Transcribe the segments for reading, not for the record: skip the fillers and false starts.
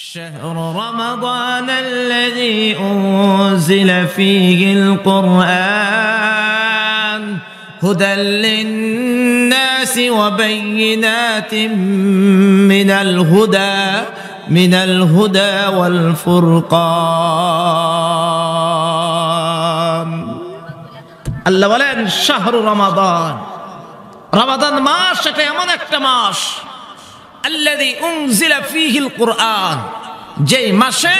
شهر رمضان الذي أنزل فيه القرآن هدى للناس وبينات من الهدى والفرقان আল্লাহ বলেন শাহরু রমাদান, রমাদান মাস এটা এমন একটা মাস আল্লাযী উনজিলা ফীহিল কুরআন, যে মাসে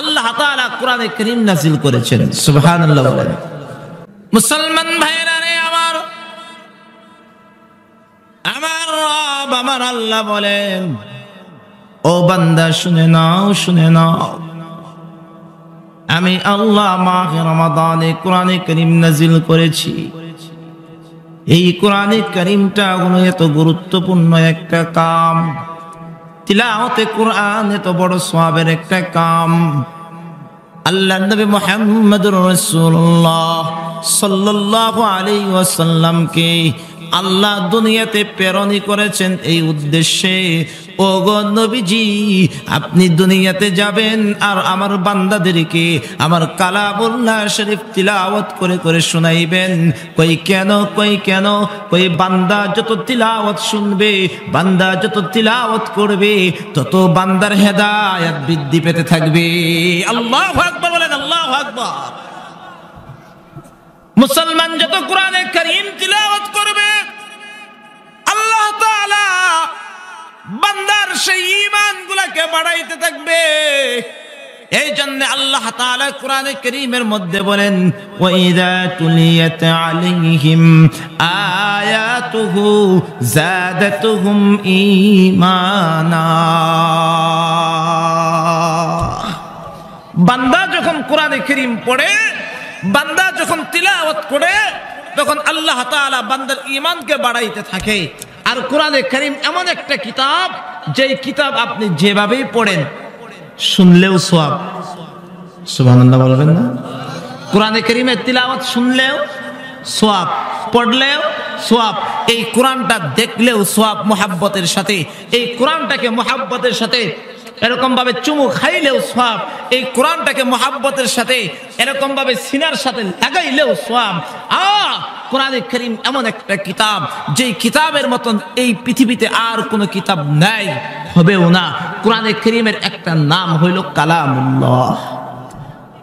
আল্লাহ তাআলা কোরআনে কারীম নাযিল করেছেন। সুবহানাল্লাহ বলেন। মুসলমান ভাইরা রে আমার রব আমার আল্লাহ বলেন, ও বান্দা শুনে নাও, আমি আল্লাহ মাহে রমাদানে কোরআনে কারীম নাযিল করেছি। এই কোরআনে কারীমটা কোনো এত গুরুত্বপূর্ণ একটা কাম, তিলাওয়াতে কোরআন এত বড় সওয়াবের একটা কাম। আল্লাহর নবী মুহাম্মদুর রাসূলুল্লাহ সাল্লাল্লাহু আলাইহি ওয়াসাল্লামকে আল্লাহ দুনিয়াতে প্রেরণ করেছেন এই উদ্দেশ্যে, ও গো নবীজি আপনি দুনিয়াতে যাবেন আর আমার বান্দাদেরকে আমার কালামুল্লাহ শরীফ তিলাওয়াত করে করে শোনাইবেন। কই কেন বান্দা যত তিলাওয়াত শুনবে, বান্দা যত তিলাওয়াত করবে, তত বান্দার হেদায়েত বৃদ্ধি পেতে থাকবে। আল্লাহু আকবার বলেন, আল্লাহু আকবার। মুসলমান যত কোরআনে কারীম তিলাওয়াত করবে, আল্লাহ তাআলা বান্দার সেই ঈমানগুলোকে বাড়াইতে থাকবে। এই জন্য আল্লাহ তাআলা কোরআনে কারীমের মধ্যে বলেন, ওয়া ইযা তুলিয়াত আলাইহিম আয়াতুহু যাদাতুহুম ঈমানা। বান্দা যখন কোরআনে কারীম পড়ে, বান্দা যখন তিলাওয়াত করে, তখন আল্লাহ তাআলা বান্দার ঈমানকে বাড়াইতে থাকে। আর কোরআনে কারীম এমন একটা কিতাব, যেই কিতাব আপনি যেভাবেই পড়েন শুনলেও সওয়াব। সুবহানাল্লাহ বলবেন না? কোরআনে কারীমের তিলাওয়াত শুনলেও সওয়াব, পড়লেও সওয়াব, এই কোরআনটা দেখলেও সওয়াব মুহাব্বতের সাথে, এই কোরআনটাকে মুহাব্বতের সাথে এরকম ভাবে চুমু খাইলেও সওয়াব, এই কোরআনটাকে মুহাব্বতের সাথে এরকম ভাবে সিনার সাথে লাগাইলেও সওয়াব। কোরআনে কারীম এমন একটা কিতাব, যেই কিতাবের মতন এই পৃথিবীতে আর কোনো কিতাব নাই, হবেও না। কোরআনে কারীমের একটা নাম হইল কালামুল্লাহ।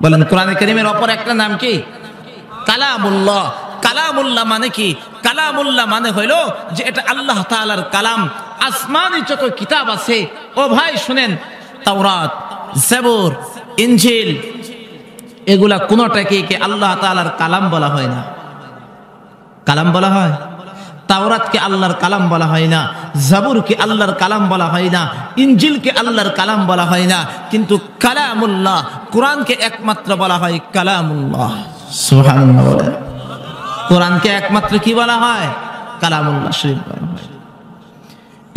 বলেন, কোরআনে কারীমের অপর একটা নাম কি? কালামুল্লাহ। কালামুল্লাহ মানে কি? কালামুল্লাহ মানে হইল যে এটা আল্লাহ তাআলার কালাম। আসমানি যত কিতাব আছে, ও ভাই শুনেন, তাওরাত, জাবুর, ইনজিল, এগুলা কোনটাকে কি আল্লাহ তাআলার কালাম বলা হয় না? কালাম বলা হয়। তাওরাতকে আল্লাহর কালাম বলা হয় না, জাবুরকে আল্লাহর কালাম বলা হয় না, ইনজিলকে আল্লাহর কালাম বলা হয় না, কিন্তু কালামুল্লাহ, কোরআনকে একমাত্র বলা হয় কালামুল্লাহ। সুবহানাল্লাহ বলেন। কোরআনকে একমাত্র কি বলা হয়? কালামুল্লাহ শরীফ বলা হয়।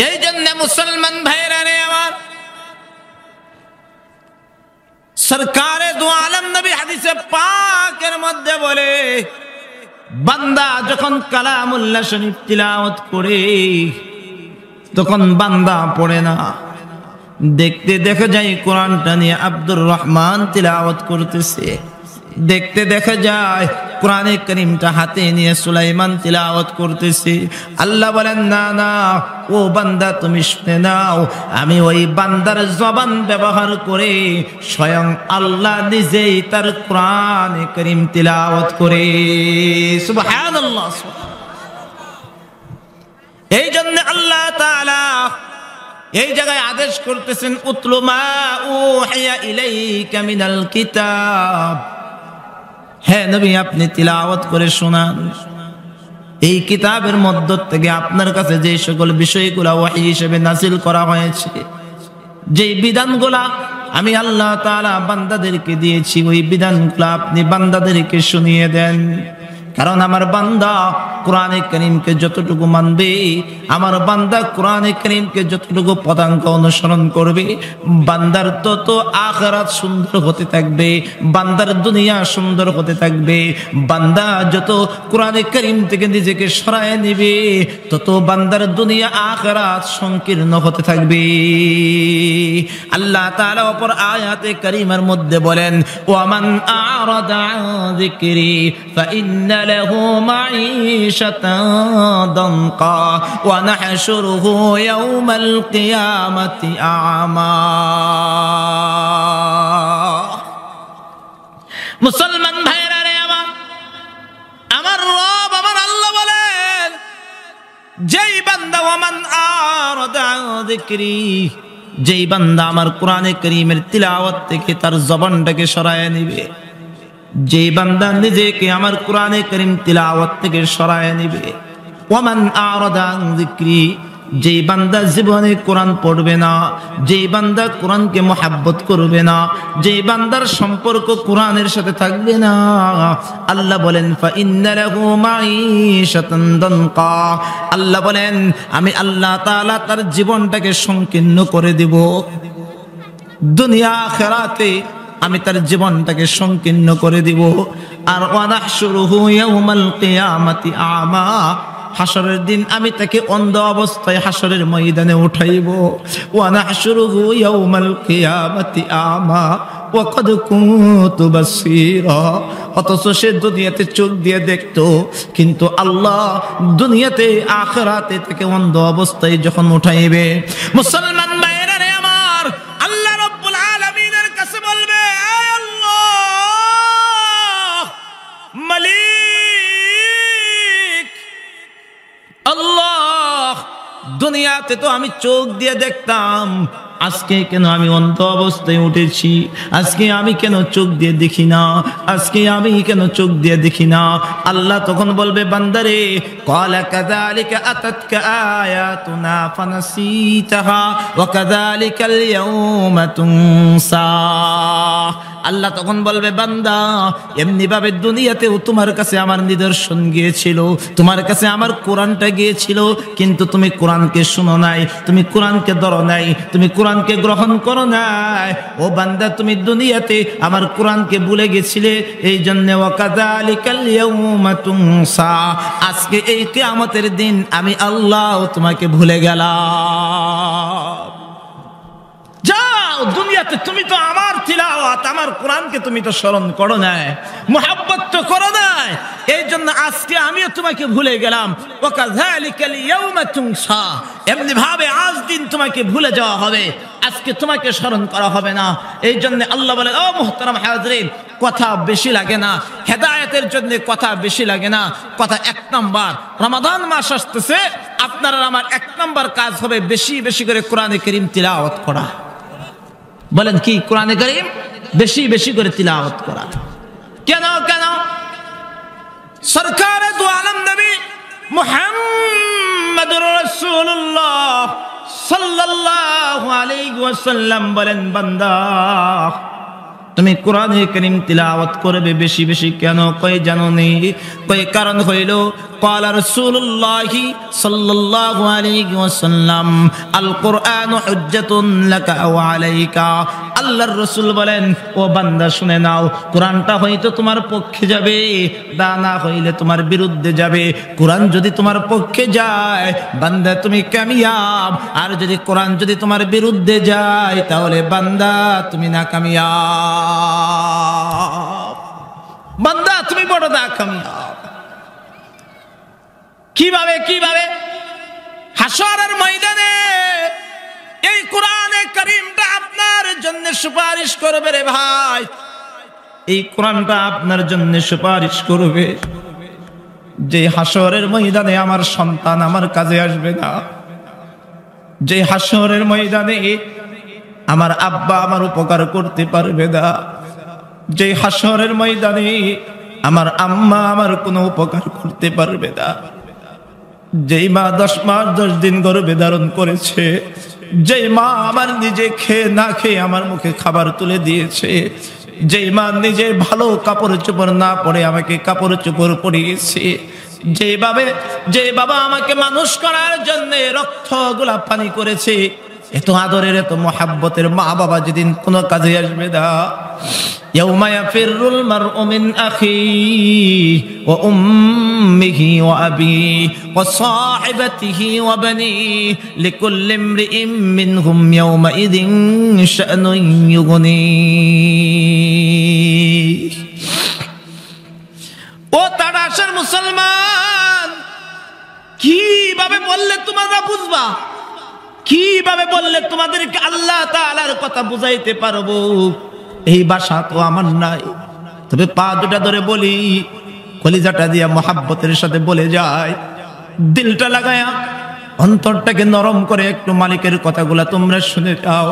এই জন্য মুসলমান ভাইরা রে আমার, সরকারে দু আলম নবী হাদিসে পাকের মধ্যে বলে, বান্দা যখন কালামুল্লাহ শরীফ তিলাওয়াত করে, তখন বান্দা পড়ে না, দেখতে দেখা যায় কোরআনটা নিয়ে আব্দুর রহমান তিলাওয়াত করতেছে, দেখতে দেখা যায় কোরআনে কারীমটা হাতে নিয়ে সুলাইমান তিলাওয়াত করতেছে। আল্লাহ বলেন, না ও বান্দা তুমি শুনে নাও, আমি ওই বান্দার জবান ব্যবহার করে স্বয়ং আল্লাহ নিজেই তার কোরআনে কারীম তিলাওয়াত করে। সুবহানাল্লাহ। এই জন্য আল্লাহ তাআলা এই জায়গায় আদেশ করতেছেন, উতলু মা উহিয়া ইলাইকা মিনাল কিতাব। হ্যাঁ নবী, আপনি তিলাওয়াত করে শোনান এই কিতাবের মধ্য থেকে আপনার কাছে যে সকল বিষয়গুলা ওহী হিসেবে নাযিল করা হয়েছে, যেই বিধানগুলা আমি আল্লাহ তাআলা বান্দাদেরকে দিয়েছি, ওই বিধানগুলা আপনি বান্দাদেরকে শুনিয়ে দেন। কারণ আমার বান্দা কোরআনে কারীমকে যতটুকু মানবে, আমার বান্দা কোরআনে কারীমকে যতটুকু পদাঙ্ক অনুসরণ করবে, বান্দার তত আখিরাত সুন্দর হতে থাকবে, বান্দার দুনিয়া সুন্দর হতে থাকবে। বান্দা যত কোরআনে কারীম থেকে নিজেকে সরায় নেবে, তত বান্দার দুনিয়া আখিরাত সংকীর্ণ হতে থাকবে। আল্লাহ তাআলা অপর আয়াতে কারীমার মধ্যে বলেন, ওয়ামান আ'রাদা আন যিকরি ফাইন্না লাহু মাঈশাতান দানকা ওয়া নাহশুরুহু ইয়াওমাল কিয়ামাতি আ'মা। মুসলমান ভাইরা রে আমার রব আমার আল্লাহ বলেন, যেই বান্দা ওয়ামান আ'রাদা আন যিকরি, যেই বান্দা আমার কোরআনে কারীমের তিলাওয়াত থেকে তার জবানটাকে সরায় নিবে, যেই বান্দা নিজেকে আমার কোরআনে কারীম তিলাওয়াত থেকে সরায় নিবে, ওয়ামান আ'রাদা আন যিকরি, যেই বান্দা জীবনে কোরআন পড়বে না, যেই বান্দা কোরআনকে মহব্বত করবে না, যেই বান্দার সম্পর্ক কোরআনের সাথে থাকবে না, আল্লাহ বলেন ফাইন্না লাহু মাঈশাতান দানকা, আল্লাহ বলেন আমি আল্লাহ তাআলা তার জীবনটাকে সংকীর্ণ করে দেব। দুনিয়া আখিরাতে আমি তার জীবনটাকে সংকীর্ণ করে দিব। আর ওয়া নাহশুরুহু ইয়াওমাল কিয়ামাতি আ'মা, হাসরের দিন আমি তাকে অন্ধ অবস্থায় হাসরের ময়দানে উঠাইব। ওয়া নাহশুরুহু ইয়াওমাল কিয়ামাতি আ'মা ওয়া ক্বাদ কুনতু বাসীরা, অথচ সে দুনিয়াতে চোখ দিয়ে দেখতো, কিন্তু আল্লাহ দুনিয়াতে আখিরাতে তাকে অন্ধ অবস্থায় যখন উঠাইবে, মুসলমান ভাইরা রে আমার, আল্লাহ রাব্বুল আলামিনের কাছে বলবে, আয় আল্লাহ মালিক, আল্লাহ দুনিয়াতে তো আমি চোখ দিয়ে দেখতাম, আজকে কেন আমি অন্ধ অবস্থায় উঠেছি? আজকে আমি কেন চোখ দিয়ে দেখি না? আজকে আমি কেন চোখ দিয়ে দেখি না? আল্লাহ তখন বলবে, বান্দারে ক্বালা কাযালিকা আতাতকা আয়াতুনা ফানাসিতাহা ওয়া কাযালিকাল ইয়াওমা তুনসা। আল্লাহ তখন বলবে, বান্দা এমনি ভাবে দুনিয়াতেও তোমার কাছে আমার নিদর্শন গিয়েছিল, তোমার কাছে আমার কোরআনটা গিয়েছিল, কিন্তু তুমি কোরআনকে শুনো নাই, তুমি কোরআনকে ধরো নাই, তুমি কোরআনকে গ্রহণ করো নাই। ও বান্দা, তুমি দুনিয়াতে আমার কোরআনকে ভুলে গেছিলে, এই জন্য ওয়া কাযালিকাল ইয়াওমা তুনসা, আজকে এই কিয়ামতের দিন আমি আল্লাহ তোমাকে ভুলে গেলাম। যাও, দুনিয়াতে তুমি তো আমার তিলাওয়াত, আমার কোরআনকে তুমি তো স্মরণ করো নাই, মুহাব্বত তো করো নাই, এই জন্য আজকে আমিও তোমাকে ভুলে গেলাম। ওয়া কাযালিকাল ইয়াওমা তুনসা, এমনি ভাবে আজ দিন তোমাকে ভুলে যাওয়া হবে, আজকে তোমাকে স্মরণ করা হবে না। এই জন্য আল্লাহ বলে, ও মুহতারাম হাজরিন, কথা বেশি লাগে না, হেদায়েতের জন্য কথা বেশি লাগে না। কথা এক নাম্বার, রমাদান মাস আসতেছে, আপনার আমার এক নাম্বার কাজ হবে বেশি বেশি করে কোরআনে কারীম তিলাওয়াত করা। বলেন কি? কোরআনে কারীম বেশি বেশি করে তিলাওয়াত করা। কেন কেন? সরকারে দু আলম নবী মুহাম্মদুর রাসূলুল্লাহ সাল্লাল্লাহু আলাইহি ওয়াসাল্লাম বলেন, বান্দা তুমি কোরআনে কারীম তিলাওয়াত করবে বেশি বেশি। কেন? কই জানো নি? কই কারণ হইল, ক্বালা রাসূলুল্লাহ সাল্লাল্লাহু আলাইহি ওয়াসাল্লাম আল কুরআনু হুজ্জাতুন লাকা ওয়া আলাইকা। আল্লাহর রাসূল বলেন, ও বান্দা শুনে নাও, কোরআনটা হয়তো তোমার পক্ষে যাবে, না হইলে তোমার বিরুদ্ধে যাবে। কোরআন যদি তোমার পক্ষে যায়, বান্দা তুমি কামিয়াব, আর যদি কোরআন যদি তোমার বিরুদ্ধে যায়, তাহলে বান্দা তুমি নাকামিয়াব। বান্দা তুমি বড় নাকামিয়াব। কিভাবে? কিভাবে? হাসরের ময়দানে এই কোরআনে কারীমটা আপনার জন্য সুপারিশ করবে রে ভাই, এই কোরআনটা আপনার জন্য সুপারিশ করবে। যে হাসরের ময়দানে আমার সন্তান আমার কাজে আসবে না, যে হাসরের ময়দানে আমার আব্বা আমার উপকার করতে পারবে না, যে হাসরের ময়দানে আমার আম্মা আমার কোনো উপকার করতে পারবে না, যেই মা 10 মাস 10 দিন গর্ভে ধারণ করেছে, যেই মা আমার নিজে খেয়ে না খেয়ে আমার মুখে খাবার তুলে দিয়েছে, যেই মা নিজে ভালো কাপড় চোপড় না পরে আমাকে কাপড় চোপড় পরিয়েছে, যে বাবা আমাকে মানুষ করার জন্য রক্ত গোলাপ পানি করেছে, এত আদরের এত মোহাব্বতের মা বাবা যেদিন কোনো কাজে আসবে না, ইয়াউমা ইয়াফিরুল মারউ মিন আখিহি ওয়া উম্মিহি ওয়া আবিহি ওয়া সাহিবাতিহি ওয়া বানিহি লিকুল্লি ইমরিইম মিনহুম ইয়াউমা ইযিন শা'নুন ইউগনিহি। ও তাড়াশের মুসলমান, কিভাবে বললে তোমরা বুঝবা? কিভাবে বললে তোমাদেরকে আল্লাহ তাআলার কথা বুঝাইতে পারবো? এই ভাষা তো আমার নাই, তবে পা দুটা ধরে বলি, কলিজাটা দিয়া মোহাব্বতের সাথে বলে যায়, দিলটা লাগায়া অন্তরটাকে নরম করে একটু মালিকের কথাগুলা তোমরা শুনে যাও।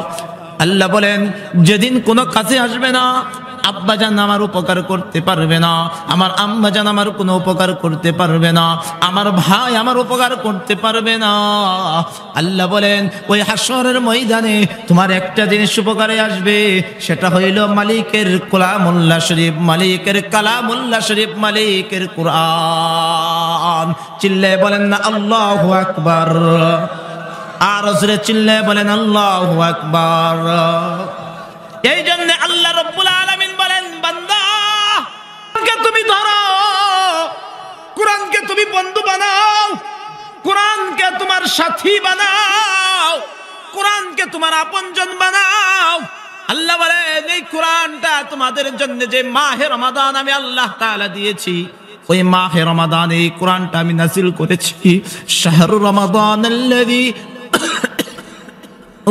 আল্লাহ বলেন, যেদিন কোনো কাজে আসবে না, আব্বাজান আমার উপকার করতে পারবে না, আমার আম্মাজান আমার কোনো উপকার করতে পারবে না, আমার ভাই আমার উপকার করতে পারবে না। আল্লাহ বলেন, ওই হাসরের ময়দানে তোমার একটা জিনিস উপকারে আসবে, সেটা হইল মালিকের কালামুল্লাহ শরীফ, মালিকের কালামুল্লাহ শরীফ, মালিকের কুরআন। চিল্লায়ে বলেন না আল্লাহু আকবার। আর জোরে চিল্লায়ে বলেন আল্লাহু আকবার। এই জন্য আল্লাহ রাব্বুল আলামিন বলেন, বান্দা কোরআনকে তুমি ধরো, কোরআনকে তুমি বন্ধু বানাও, কোরআনকে তোমার সাথী বানাও, কোরআনকে তোমার আপনজন বানাও। আল্লাহ বলেন, এই কোরআনটা তোমাদের জন্য যে মাহে রমাদান আমি আল্লাহ তাআলা দিয়েছি, ওই মাহে রমাদান এই কোরআনটা আমি নাযিল করেছি। শাহরু রমাদানাল্লাযী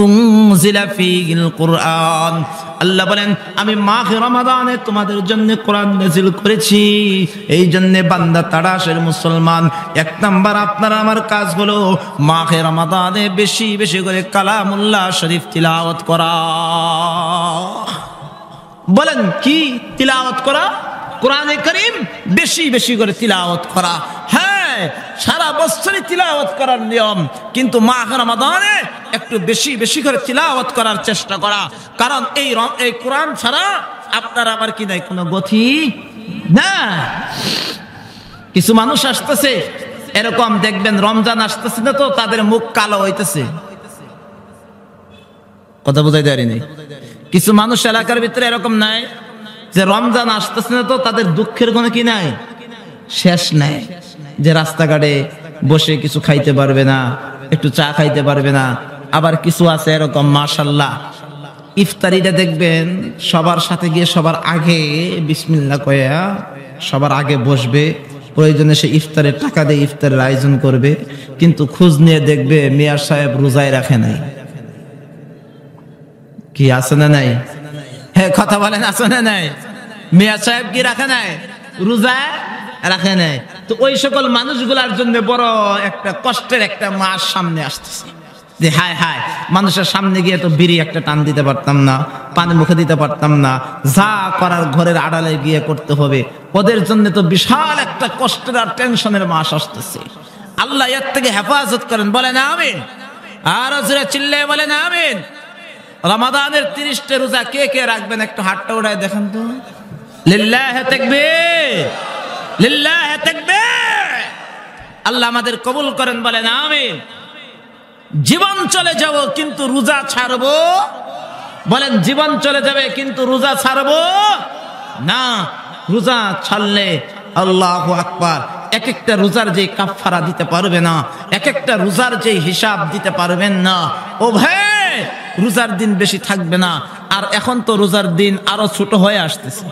উনজিলা ফীহিল কুরআন। আল্লাহ বলেন, আমি মাহে রমাদানে তোমাদের জন্য কোরআন নাযিল করেছি। এই জন্য বান্দা তাড়াশের মুসলমান, এক নাম্বার আপনার আমার কাজ হলো মাহে রমাদানে বেশি বেশি করে কালামুল্লাহ শরীফ তিলাওয়াত করা। বলেন কি তিলাওয়াত করা? কোরআনে কারীম বেশি বেশি করে তিলাওয়াত করা। হ্যাঁ, সারা বছরই তিলাওয়াত করার নিয়ম, কিন্তু মাহে রমাদানে একটু বেশি বেশি করে তিলাওয়াত করার চেষ্টা করা। কারণ এই কোরআন ছাড়া আপনার আবার কি নাই, কোনো গতি না। কিছু মানুষ আসতেছে এরকম, দেখবেন রমজান আসতেছে না তো তাদের মুখ কালো হইতেছে। কথা বুঝাই দেয়নি? কিছু মানুষ এলাকার ভিতরে এরকম নাই যে রমজান আসতেছে না তো তাদের দুঃখের কোনো কি নাই, শেষ নাই। যে রাস্তাঘাটে বসে কিছু খাইতে পারবে না, একটু চা খাইতে পারবে না। আবার কিছু আছে এরকম, মাশাআল্লাহ, ইফতারিটা দেখবেন সবার সাথে গিয়ে সবার আগে বিসমিল্লাহ কয়া সবার আগে বসবে, প্রয়োজনে সে ইফতারের টাকা দিয়ে ইফতারের আয়োজন করবে, কিন্তু খোঁজ নিয়ে দেখবে মিয়া সাহেব রোজায় রাখে নাই। কি আছে না নাই? হ্যাঁ, কথা বলেন, আছে না নাই? মিয়া সাহেব কি রাখে নাই? রোজা রাখে নাই। তো ওই সকল মানুষগুলার জন্য বড় একটা কষ্টের একটা মাস সামনে আসতেছে, যে হায় হায়, মানুষের সামনে গিয়ে তো বিড়ি একটা টান দিতে পারতাম না, পানি মুখে দিতে পারতাম না, যা করার ঘরের আড়ালে গিয়ে করতে হবে। ওদের জন্য তো বিশাল একটা কষ্টের আর টেনশনের মাস আসতেছে। আল্লাহ এর থেকে হেফাজত করেন, বলেন আমিন। আর জোরে চিল্লায়ে বলেন আমিন। রমাদানের 30টা রোজা কে কে রাখবেন? একটু হাতটা উঠায় দেখেন তো। লিল্লাহি তাকবীর, লিল্লাহি তাকবীর। আল্লাহ আমাদের কবুল করেন, বলেন আমিন। জীবন চলে যাব কিন্তু রোজা ছাড়বো, বলেন জীবন চলে যাবে কিন্তু রোজা ছাড়বো না। রোজা ছাড়লে আল্লাহু আকবার, এক একটা রোজার যে কাফারা দিতে পারবে না, এক একটা রোজার যে হিসাব দিতে পারবেন না। ও ভাই, রোজার দিন বেশি থাকবে না। আর এখন তো রোজার দিন আরো ছোট হয়ে আসতেছে,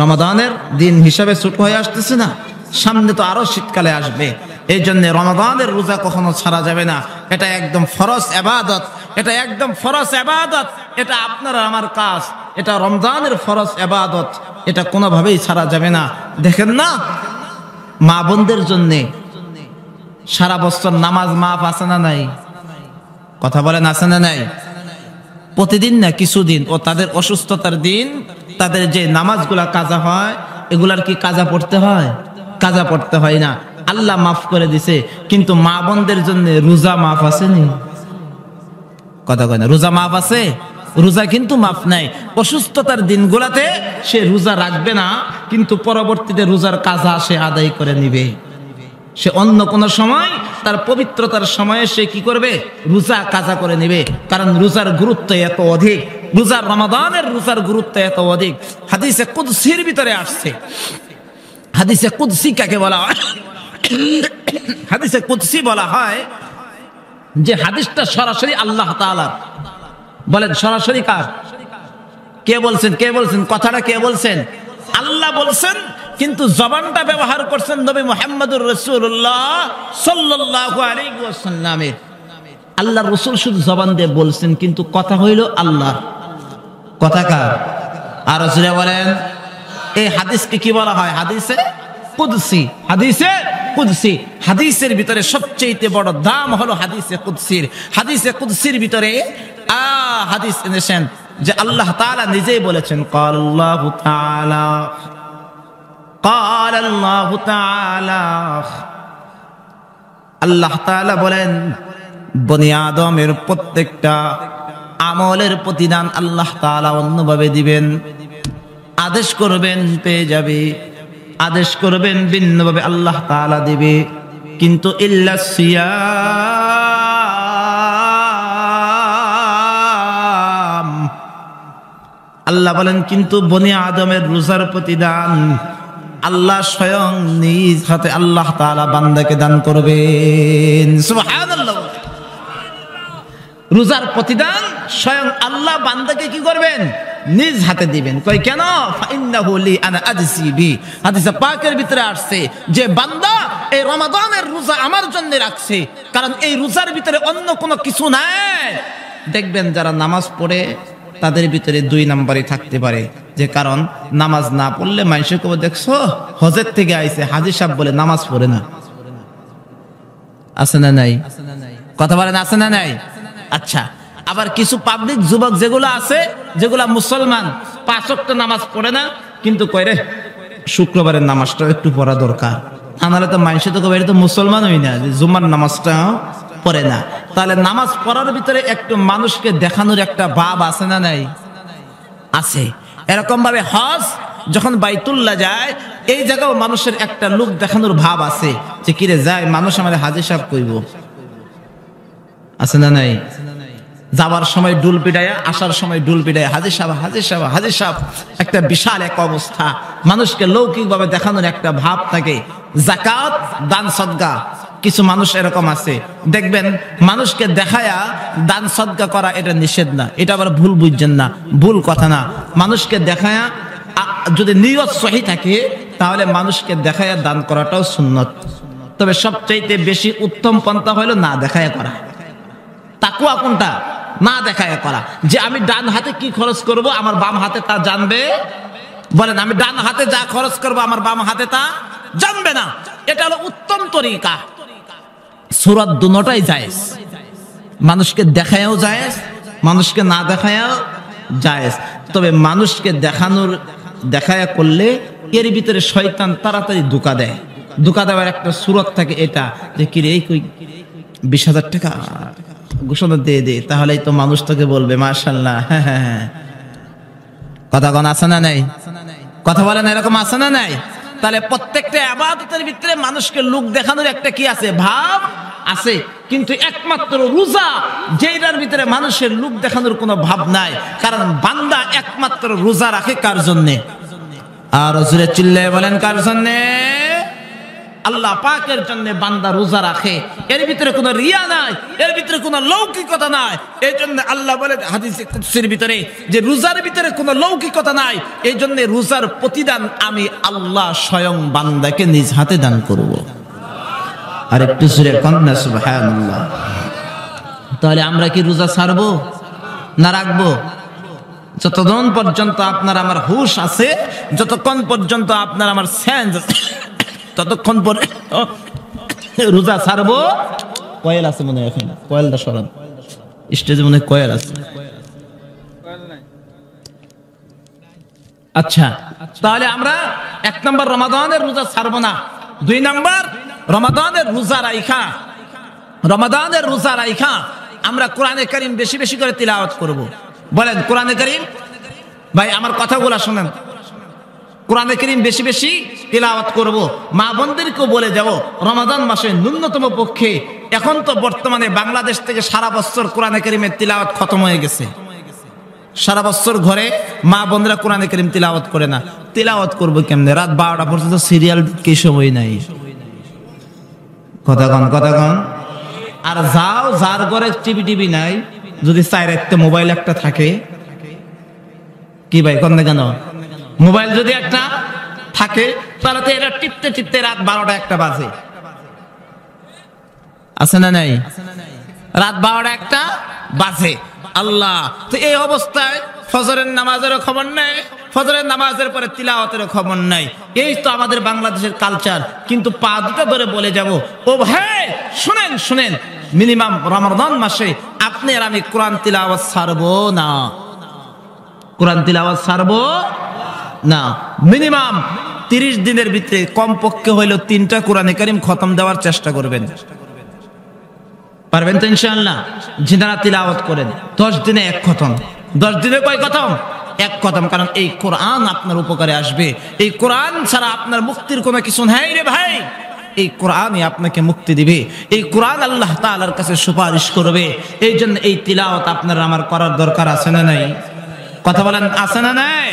রমাদানের দিন হিসাবে ছোট হয়ে আসতেছে না, সামনে তো আরো শীতকালে আসবে। এই জন্য রমাদানের রোজা কখনো ছাড়া যাবে না। এটা একদম ফরজ ইবাদত, এটা একদম ফরজ ইবাদত, এটা আপনার আমার কাজ, এটা রমজানের ফরজ ইবাদত, এটা কোনোভাবেই ছাড়া যাবে না। দেখেন না, মা বোনদের জন্য সারা বছর নামাজ মাফ আছে না নাই? কথা বলেন, আছে না নাই? প্রতিদিন না, কিছুদিন ও তাদের অসুস্থতার দিন তাদের যে নামাজগুলা কাজা হয়, এগুলার কি কাজা পড়তে হয়? কাজা পড়তে হয় না, আল্লাহ মাফ করে দিছে। কিন্তু মা বোনদের জন্য রোজা মাফ আসেনি? কথা কয় না, রোজা মাফ আছে? রোজা কিন্তু মাফ নাই। অসুস্থতার দিনগুলাতে সে রোজা রাখবে না, কিন্তু পরবর্তীতে রোজার কাজা সে আদায় করে নিবে। সে অন্য কোন সময় তার পবিত্রতার সময়ে সে কি করবে? রোজা কাজা করে নেবে, কারণ রোজার গুরুত্ব এত অধিক, রোজার রমাদানের রোজার গুরুত্ব এত অধিক। হাদিসে কুদসির ভিতরে আসছে। হাদিসে কুদসি কাকে বলা হয়? হাদিসে কুদসি বলা হয় যে হাদিসটা সরাসরি আল্লাহ তাআলার। বলেন সরাসরি কার? কে বলছেন? কে বলছেন কথাটা? কে বলছেন? আল্লাহ বলছেন, কিন্তু জবানটা ব্যবহার করছেন নবী মুহাম্মদুর রাসূলুল্লাহ সাল্লাল্লাহু আলাইহি ওয়াসাল্লামের। আল্লাহর রাসূল শুধু জবান দিয়ে বলছেন, কিন্তু কথা হইল আল্লাহর। কথা কার? আর রাসূল বলেন এই হাদিসকে কি বলা হয়? হাদিসে কুদসি। হাদিসে কুদসি। হাদিসের ভিতরে সবচেয়ে বড় দাম হলো হাদিসে কুদসির। হাদিসে কুদসির ভিতরে হাদিস এনেছেন যে আল্লাহ তাআলা নিজেই বলেছেন, ক্বালাল্লাহু তাআলা ক্বালাল্লাহু তাআলা। আল্লাহ তাআলা বলেন বনি আদমের প্রত্যেকটা আমলের প্রতিদান আল্লাহ তাআলা অন্যভাবে দিবেন। আদেশ করবেন পেয়ে যাবে, আদেশ করবেন ভিন্নভাবে আল্লাহ তাআলা দিবে, কিন্তু ইল্লা সিয়াম। আল্লাহ বলেন কিন্তু বনি আদমের রোজার প্রতিদান আল্লাহ স্বয়ং নিজ হাতে আল্লাহ তাআলা বান্দাকে দান করবেন। সুবহানাল্লাহ। রোজার প্রতিদান স্বয়ং আল্লাহ বান্দাকে কি করবেন? নিজ হাতে দিবেন। কই কেন? ফাইন্নাহু লি আনা আজসি বি। হাদিসে পাকের ভিতরে আসছে যে বান্দা এই রমাদানের রোজা আমার জন্য রাখছে, কারণ এই রোজার ভিতরে অন্য কোনো কিছু নাই। দেখবেন যারা নামাজ পড়ে তাদের ভিতরে দুই নাম্বারই থাকতে পারে, যে কারণ নামাজ না পড়লে মানুষে কবে দেখছো হজের থেকে আইছে হাজী সাহেব বলে নামাজ পড়ে না। আছে না নাই? কথা বলেন আছে না নাই? আচ্ছা, আবার কিছু পাবলিক যুবক যেগুলো আছে, যেগুলা মুসলমান, 5 ওয়াক্ত নামাজ পড়ে না, কিন্তু কইরে শুক্রবারের নামাজটা একটু পড়া দরকার। আনালে তো মানুষে তো কবে তো মুসলমান হই না, যে জুমার নামাজটা পড়ে না। তাহলে নামাজ পড়ার ভিতরে একটু মানুষকে দেখানোর একটা ভাব আছে না নাই? আছে। এরকম ভাবে হজ যখন বাইতুল্লাহ যায়, এই জায়গাও মানুষের একটা লোক দেখানোর ভাব আছে, যে কিরে যায় মানুষ আমাদের হাজী সাহেব কইব। আছে না নাই? যাবার সময় ডুল পিটায়া, আসার সময় ডুল পিটায়া হাজী সাহেব হাজী সাহেব হাজী সাহেব, একটা বিশাল এক অবস্থা। মানুষকে লৌকিকভাবে দেখানোর একটা ভাব থাকে। যাকাত, দান সদকা, কিছু মানুষ এরকম আছে, দেখবেন মানুষকে দেখায়া দান সদকা করা এটা নিষেধ না, এটা আবার ভুল বুঝছেন না, ভুল কথা না। মানুষকে দেখায়া যদি নিয়ত সহি থাকে তাহলে মানুষকে দেখায়া দান করাটাও সুন্নত। তবে সবচাইতে বেশি উত্তম পন্থা হলো না দেখায়া করা। তাকওয়া কোনটা? না দেখায় করা। যে আমি ডান হাতে কি খরচ করব আমার বাম হাতে তা জানবে? বলেন আমি ডান হাতে যা খরচ করব আমার বাম হাতে তা জানবে না। এটা হলো উত্তম তরিকা। সূরাত দুটোটাই জায়েজ, মানুষকে দেখায়ও জায়েজ, মানুষকে না দেখায়ও জায়েজ। তবে মানুষকে দেখায়া করলে এর ভিতরে শয়তান তাড়াতাড়ি ধোঁকা দেয়। ধোঁকা দেওয়ার একটা সূরত থাকে এটা, যে কি রে কই 20,000 টাকা ঘোষণা দিয়ে দে, তাহলেই তো মানুষ তোকে বলবে মাশাআল্লাহ। হ্যাঁ হ্যাঁ হ্যাঁ, কথা কোন আছে না নাই? কথা বলেন এরকম আছে না নাই? তাহলে প্রত্যেকটা ইবাদতের ভিতরে মানুষকে লোক দেখানোর একটা কি আছে? ভাব আছে। কিন্তু একমাত্র রোজা যেটার ভিতরে মানুষের লোক দেখানোর কোনো ভাব নাই, কারণ বান্দা একমাত্র রোজা রাখে কার জন্যে? আর জোরে চিল্লায়ে বলেন কার জন্যে? আল্লাহ পাকের জন্য বান্দা রোজা রাখে। এর ভিতরে কোনো রিয়া নাই, এর ভিতরে কোনো লৌকিকতা নাই। এই জন্য আল্লাহ বলে হাদিসে কুদসির ভিতরে যে রোজার ভিতরে কোনো লৌকিকতা নাই। এই জন্য রোজার প্রতিদান আমি আল্লাহ স্বয়ং বান্দাকে নিজ হাতে দান করব। আর একটু জোরে কন্যা সুবহানাল্লাহ। তাহলে আমরা কি রোজা ছাড়বো না রাখবো? যতক্ষণ পর্যন্ত আপনার আমার হুশ আছে, যতক্ষণ পর্যন্ত আপনার আমার সেন্স আছে, ততক্ষণ পরে রোজা ছাড়বো। কয়েল আছে মনে হয়, এখন কয়েলটা সরান, স্টেজে মনে হয় কয়েল আছে। আচ্ছা, তাহলে আমরা 1 নম্বর রমাদানের রোজা ছাড়বো না। 2 নম্বর রমাদানের রোজা রাইখা আমরা কোরআনে কারীম বেশি বেশি করে তিলাওয়াত করব। বলেন কোরআনে কারীম, ভাই আমার কথাগুলো শুনেন, কোরআনে কারীম বেশি বেশি তিলাওয়াত করব। মা বোনদেরকেও বলে যাব রমাদান মাসে ন্যূনতম পক্ষে, এখন তো বর্তমানে বাংলাদেশ থেকে সারা বছর কোরআনে কারীমের তিলাওয়াত খতম হয়ে গেছে। সারা বছর ঘরে মা বোনরা কোরআনে কারীম তিলাওয়াত করে না। তিলাওয়াত করবো কেমনে? রাত 12টা পর্যন্ত সিরিয়াল কি সময় নাই। কথা কন। আর যাও যার ঘরে টিভি নাই, যদি চাইর একটা মোবাইল একটা থাকে, কি ভাই কন না কেন, মোবাইল যদি একটা থাকে তাহলে তো এরা টিপতে টিপতে রাত 12টা 1টা বাজে, আছে না নাই? রাত 12টা 1টা বাজে। আল্লাহ, তো এই অবস্থায় ফজরের নামাজেরও খবর নাই, ফজরের নামাজের পরে তিলাওয়াতেরও খবর নাই। এই তো আমাদের বাংলাদেশের কালচার। কিন্তু পা দুটো ধরে বলে যাব, ও ভাই শুনেন, মিনিমাম রমাদান মাসে আপনি আর আমি কোরআন তিলাওয়াত ছাড়বো না, কোরআন তিলাওয়াত ছাড়বো না। মিনিমাম 30 দিনের ভিতরে কমপক্ষে হইলো 3টা কোরআনে কারীম খতম দেওয়ার চেষ্টা করবেন। পারবেন তো ইনশাআল্লাহ? যিনারা তিলাওয়াত করেন 10 দিনে 1 খতম, 10 দিনে কয় খতম? 1 খতম। কারণ এই কোরআন আপনার উপকারে আসবে। এই কোরআন ছাড়া আপনার মুক্তির কোনো কিছু নাই রে ভাই। এই কোরআনই আপনাকে মুক্তি দিবে। এই কোরআন আল্লাহ তাআলার কাছে সুপারিশ করবে। এই জন্য এই তিলাওয়াত আপনার আমার করার দরকার আছে না নাই? কথা বলেন, আছে না নাই?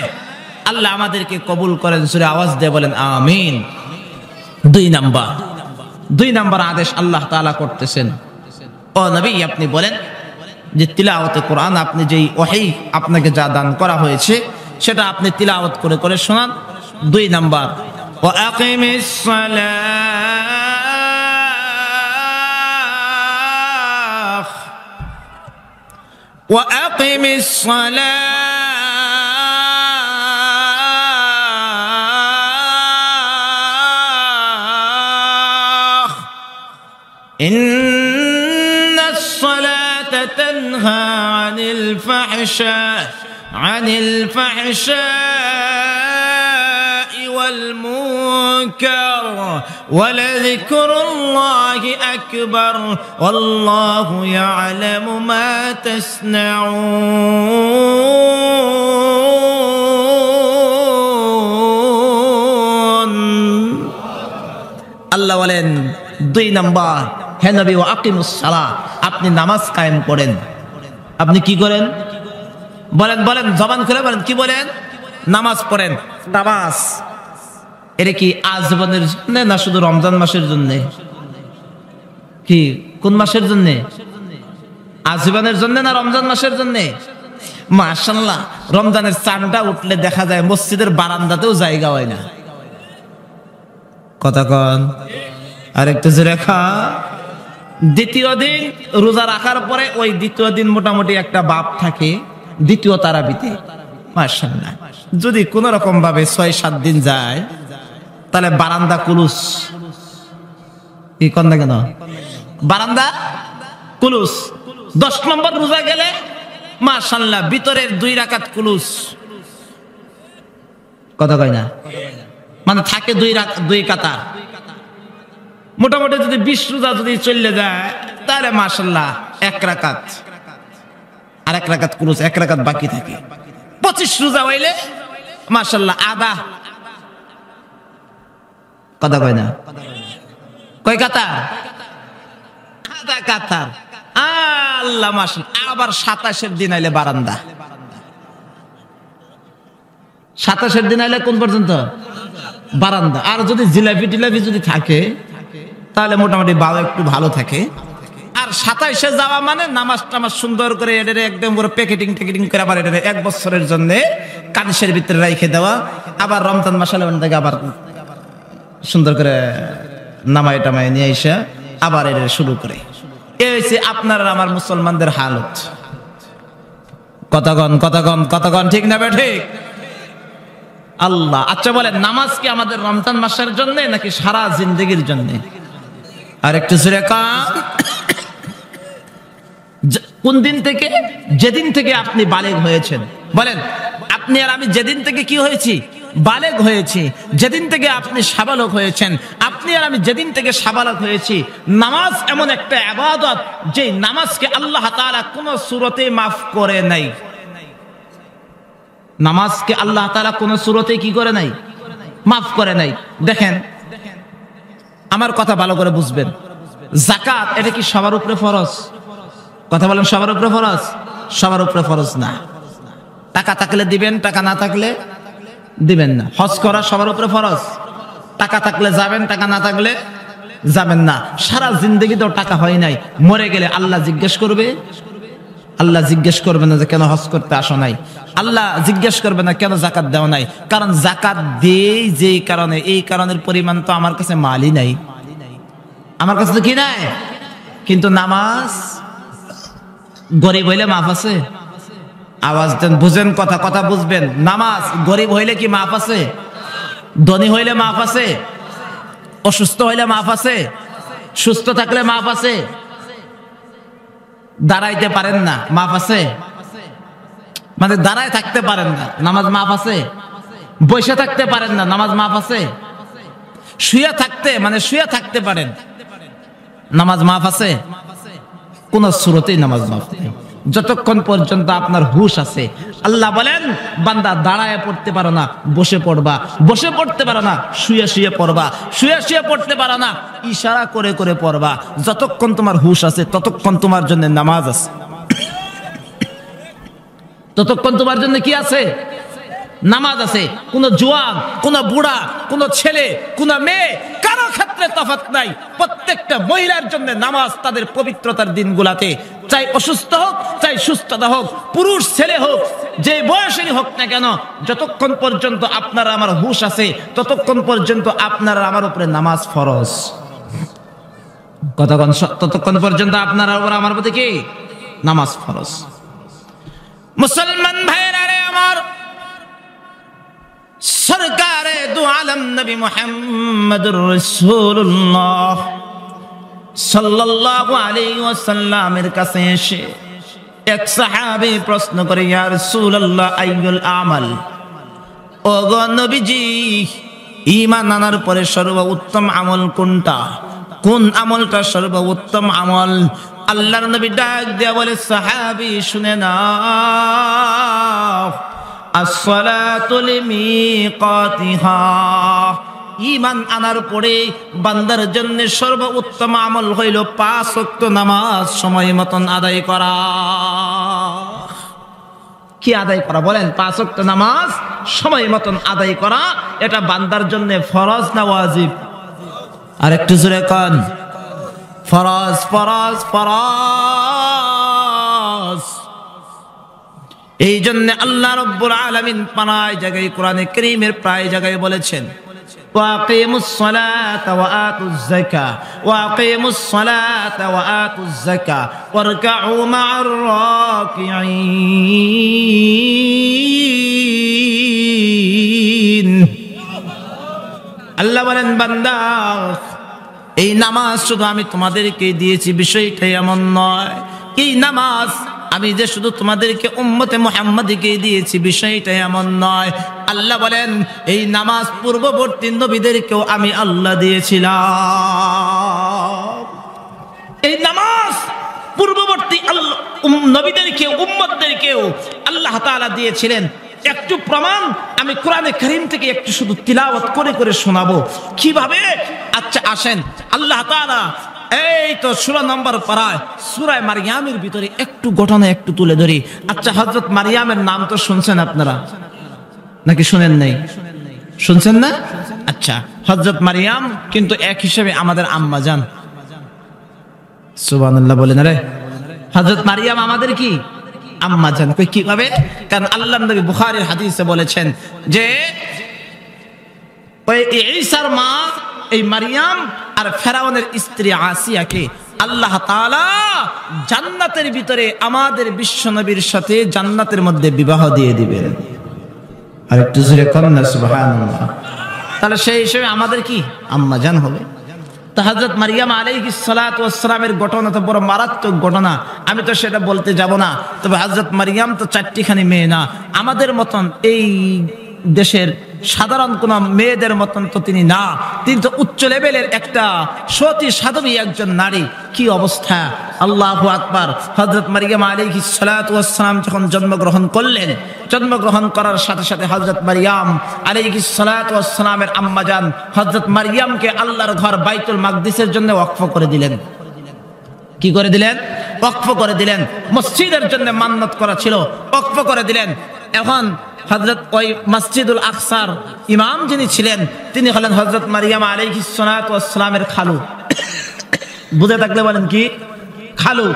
আল্লাহ আমাদেরকে কবুল করেন। সূরা আওয়াজ দিয়ে বলেন আমিন। 2 নাম্বার আদেশ আল্লাহ তাআলা করতেছেন, ও নবী আপনি বলেন যে তিলাওয়াতে কোরআন, আপনি যেই ওহী আপনাকে যা দান করা হয়েছে সেটা আপনি তিলাওয়াত করে করে শোনান। 2 নাম্বার, ওয়া আকিমিস সালাহ, ওয়া আকিমিস সালাহ, ইন্নাস সালাতা তানহা আনিল ফাহশাই ওয়াল মুনকার ওয়ালাযিকরুল্লাহি আকবার ওয়াল্লাহু ইয়ালামু মা তাসনাউন। আল্লাহ বলেন 2 নাম্বার, হে নবী ওয়া আকিমুস সালাহ, আপনি নামাজ কায়েম করেন। আপনি কি করেন? বলেন জবান খুলে বলেন, কি বলেন? নামাজ পড়েন। নামাজ এটা কি আজীবনের জন্য না শুধু রমজান মাসের জন্য? কি কোন মাসের জন্য? আজীবনের জন্য না রমজান মাসের জন্য? মাশাআল্লাহ, রমজানের চাঁদটা উঠলে দেখা যায় মসজিদের বারান্দাতেও জায়গা হয় না। কথা কন, আরেকটু জোরে খা। দ্বিতীয় দিন রোজা রাখার পরে ওই দ্বিতীয় দিন মোটামুটি একটা বাপ থাকে দ্বিতীয় তারাবিতে। মাশাআল্লাহ, যদি কোন রকম ভাবে 6-7 দিন যায় তাহলে বারান্দা কুলুস। কি কন না কেন? বারান্দা কুলুস। 10 নম্বর রোজা গেলে মাশাআল্লাহ ভিতরের 2 রাকাত কুলুস। কথা কয় না? মানে থাকে 2 কাতার। মোটামুটি যদি 20 রোজা যদি চলে যায় তাহলে মাশাআল্লাহ 1 রাকাত, আর 1 রাকাত কুলুস, 1 রাকাত বাকি থাকে। 25 রোজা হইলে মাশাআল্লাহ আদা। কথা কয় না? কয় কাতার? আদা কাতার। আল্লাহ মাশাআল্লাহ। আবার 27 দিন আইলে বারান্দা। 27 দিন আইলে কোন পর্যন্ত? বারান্দা। আর যদি জিলাপি টিলাপি যদি থাকে তাহলে মোটামুটি বাবা একটু ভালো থাকে। আর 27-এ যাওয়া মানে নামাজ টামাজ সুন্দর করে এটারে একদম পুরো প্যাকেটিং করে আবার এটারে 1 বছরের জন্য কানিসের ভিতরে রেখে দেওয়া। আবার রমজান মাসালে থেকে আবার সুন্দর করে নামায় টামায় নিয়ে এসে আবার এটা শুরু করে। এই হচ্ছে আপনার আমার মুসলমানদের হালত। কতগণ ঠিক না ঠিক? আল্লাহ আচ্ছা বলেন, নামাজ কি আমাদের রমজান মাসের জন্য নাকি সারা জিন্দেগির জন্য? আর একটু জোরে কান। কোন দিন থেকে? যেদিন থেকে আপনি বালেগ হয়েছেন। বলেন, আপনি আর আমি যেদিন থেকে কি হয়েছি? বালেগ হয়েছি। যেদিন থেকে আপনি সাবালক হয়েছেন, আপনি আর আমি যেদিন থেকে সাবালক হয়েছি। নামাজ এমন একটা ইবাদত যে নামাজকে আল্লাহ তাআলা কোন সূরতে মাফ করে নাই। নামাজকে আল্লাহ তাআলা কোন সূরাতে কি করে নাই? মাফ করে নাই। দেখেন, আমার কথা ভালো করে বুঝবেন, যাকাত এটা কি সবার উপরে ফরজ? কথা বলেন, সবার উপরে ফরজ? সবার উপরে ফরজ না। টাকা থাকলে দিবেন, টাকা না থাকলে দিবেন না। হজ করা সবার উপরে ফরজ, টাকা থাকলে যাবেন, টাকা না থাকলে যাবেন না। সারা জিন্দগি তো টাকা হয় নাই, মরে গেলে আল্লাহ জিজ্ঞেস করবে? আল্লাহ জিজ্ঞেস করবে না যে কেন হজ করতে আসো নাই। আল্লাহ জিজ্ঞেস করবে না কেন যাকাত দেওয়া নাই। কারণ যাকাত দেই যেই কারণে, এই কারণের পরিমাণ তো আমার কাছে মালই নাই, আমার কাছে তো কি নাই। কিন্তু নামাজ গরিব হইলে মাফ আছে? আওয়াজ দেন, বুঝেন কথা, কথা বুঝবেন। নামাজ গরিব হইলে কি মাফ আছে? ধনী হইলে মাফ আছে? অসুস্থ হইলে মাফ আছে? সুস্থ থাকলে মাফ আছে? দাঁড়াইতে পারেন না, মাফ আছে? মানে দাঁড়ায় থাকতে পারেন না, নামাজ মাফ আছে? বসে থাকতে পারেন না, নামাজ মাফ আছে? শুয়ে থাকতে, মানে শুয়ে থাকতে পারেন, নামাজ মাফ আছে? কোন সূরাতেই নামাজ মাফ নেই যতক্ষণ পর্যন্ত আপনার হুশ আছে। আল্লাহ বলেন, বান্দা দাঁড়ায় পড়তে পারো না, বসে পড়বা, বসে পড়তে পারো না, শুয়ে শুয়ে পড়বা, শুয়ে শুয়ে পড়তে পারো না, ইশারা করে করে পড়বা। যতক্ষণ তোমার হুশ আছে ততক্ষণ তোমার জন্য নামাজ আছে, ততক্ষণ তোমার জন্য কি আছে? নামাজ আছে। কোন জোয়ান, কোন বুড়া, কোন ছেলে, কোন মেয়ে, কারো ক্ষেত্রে তফাৎ নাই। প্রত্যেকটা মহিলার জন্য নামাজ তাদের পবিত্রতার দিনগুলাতে, চাই অসুস্থ হোক, চাই সুস্থতা হোক, পুরুষ ছেলে হোক, যে বয়সেরই হোক না কেন, যতক্ষণ পর্যন্ত আপনার আমার হুশ আছে ততক্ষণ পর্যন্ত আপনার আমার উপরে নামাজ ফরজ। কতক্ষণ? ততক্ষণ পর্যন্ত আপনার উপর আমার প্রতি কি নামাজ ফরজ। মুসলমান ভাইরা রে আমার, সরকারে দু আলম নবী মুহাম্মদুর রাসূলুল্লাহ সাল্লাল্লাহু আলাইহি ওয়াসাল্লামের কাছে এসে এক সাহাবী প্রশ্ন করে, ইয়া রাসূলুল্লাহ আইয়ুল আমাল, ও গো নবীজি, ঈমান আনার পরে সর্বোত্তম আমল কোনটা? কোন আমলটা সর্বোত্তম আমল? আল্লাহর নবী ডাক দিয়া বলে, সাহাবী শুনে নাও, as-salatu li-miqatiha, ঈমান আনার পরে বান্দার জন্য সর্বোত্তম আমল হইল 5 ওয়াক্ত নামাজ সময় মতন আদায় করা। কি আদায় করা বলেন? 5 ওয়াক্ত নামাজ সময় মতন আদায় করা, এটা বান্দার জন্য ফরজ না ওয়াজিব? আর একটু জোরে কোন, ফরজ, ফরজ, ফরজ। এই জন্য আল্লাহ রাব্বুল আলামিন প্রায় জায়গায় কোরআনে কারীমের প্রায় জায়গায় বলেছেন, ওয়াকিমুস সালাতা ওয়া আতুজ যাকাত, ওয়াকিমুস সালাতা ওয়া আতুজ যাকাত ওয়ারকাউ মা'আর রাকিঈন। আল্লাহ বলেন, বান্দা, এই নামাজ শুধু আমি তোমাদেরকে দিয়েছি বিষয়টা এমন নয়। এই নামাজ আমি যে শুধু তোমাদেরকে উম্মতে মুহাম্মাদীকে দিয়েছি বিষয়টা এমন নয়। আল্লাহ বলেন, এই নামাজ পূর্ববর্তী নবীদেরকেও আমি আল্লাহ দিয়েছিলাম। এই নামাজ পূর্ববর্তী নবীদেরকেও উম্মতদেরকেও আল্লাহ তাআলা দিয়েছিলেন। একটু প্রমাণ আমি কোরআনে কারীম থেকে একটু শুধু তিলাওয়াত করে করে শোনাবো। কিভাবে? আচ্ছা আসেন, আল্লাহ তাআলা এই তো 16 নম্বর পারায় সূরা মারইয়ামের ভিতরে একটু ঘটনা একটু তুলে ধরি। আচ্ছা, হযরত মারইয়ামের নাম তো শুনছেন আপনারা নাকি শুনেন নাই? শুনছেন না? আচ্ছা, হযরত মারইয়াম কিন্তু এক হিসেবে আমাদের আম্মা জান। সুবহানাল্লাহ বলেন। আরে হযরত মারইয়াম আমাদের কি আম্মা জান। কই কিভাবে? কারণ আল্লাহর নবী বুখারীর হাদিসে বলেছেন যে ওই ঈসার মা এই মারইয়াম আর ফেরাউনের স্ত্রী আসিয়াকে আল্লাহ তাআলা জান্নাতের ভিতরে আমাদের বিশ্বনবীর সাথে জান্নাতের মধ্যে বিবাহ দিয়ে দিবেন। আর একটু জোরে কোন না সুবহানাল্লাহ। তাহলে সেই হিসেবে আমাদের কি আম্মা জান হবে। তো হযরত মারইয়াম আলাইহিস সালাতু ওয়াস সালামের ঘটনা তো বড় মারাত্মক ঘটনা, আমি তো সেটা বলতে যাব না। তবে হযরত মারইয়াম তো 4টিখানি মেয়ে না, আমাদের মতন এই দেশের সাধারণ কোন মেয়েদের মতন তো তিনি না, তিনি তো উচ্চ লেভেলের একটা সতী সাধবী একজন নারী। কি অবস্থা! আল্লাহু আকবার। হযরত মারিয়াম আলাইহিস সালাতু ওয়াস সালাম যখন জন্মগ্রহণ করলেন, জন্মগ্রহণ করার সাথে সাথে হযরত মারিয়াম আলাইহিস সালাতু ওয়াস সালামের আম্মা জান হযরত মারিয়ামকে আল্লাহর ঘর বাইতুল মাকদিসের জন্য ওয়াকফ করে দিলেন। কি করে দিলেন? ওয়াকফ করে দিলেন। মসজিদের জন্য মান্নত করা ছিল, ওয়াকফ করে দিলেন। এখন হযরত ওই মসজিদুল আকসার ইমাম যিনি ছিলেন তিনি হলেন হযরত মারিয়াম আলাইহিস সালাতু ওয়াস সালামের খালু। বুঝে থাকলে বলেন কি? খালু।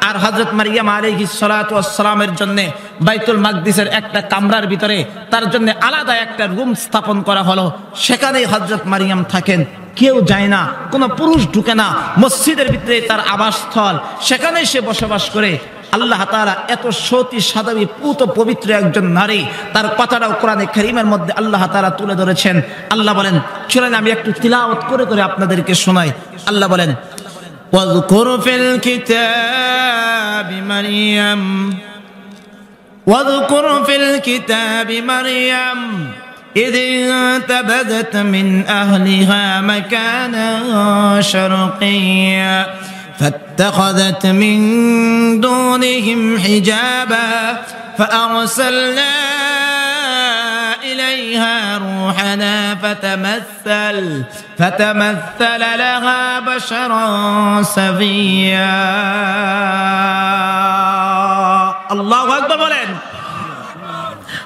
আর হযরত মারিয়াম আলাইহিস সালাতু ওয়াস সালামের জন্য বাইতুল মাকদিসের একটা কামরার ভিতরে তার জন্য আলাদা একটা রুম স্থাপন করা হলো। সেখানেই হযরত মারিয়াম থাকেন, কেউ যায় না, কোনো পুরুষ ঢুকে না। মসজিদের ভিতরে তার আবাসস্থল, সেখানেই সে বসবাস করে। আল্লাহ তাআলা এত সতী সাধবী পুত পবিত্র একজন নারী, তার কথাটাও কোরআনে কারীমের মধ্যে আল্লাহ তাআলা তুলে ধরেছেন। আল্লাহ বলেন, চলেন আমি একটু তিলাওয়াত করে করে আপনাদেরকে শোনাই। আল্লাহ বলেন, واذكر في الكتاب مريم واذكر في الكتاب مريم إذ انتبذت من أهلها مكانا شرقيا فاتخذت من دونهم حجابا فأرسلنا إليها روحنا فتمثل لها بشرا سويا الله أكبر বলেন।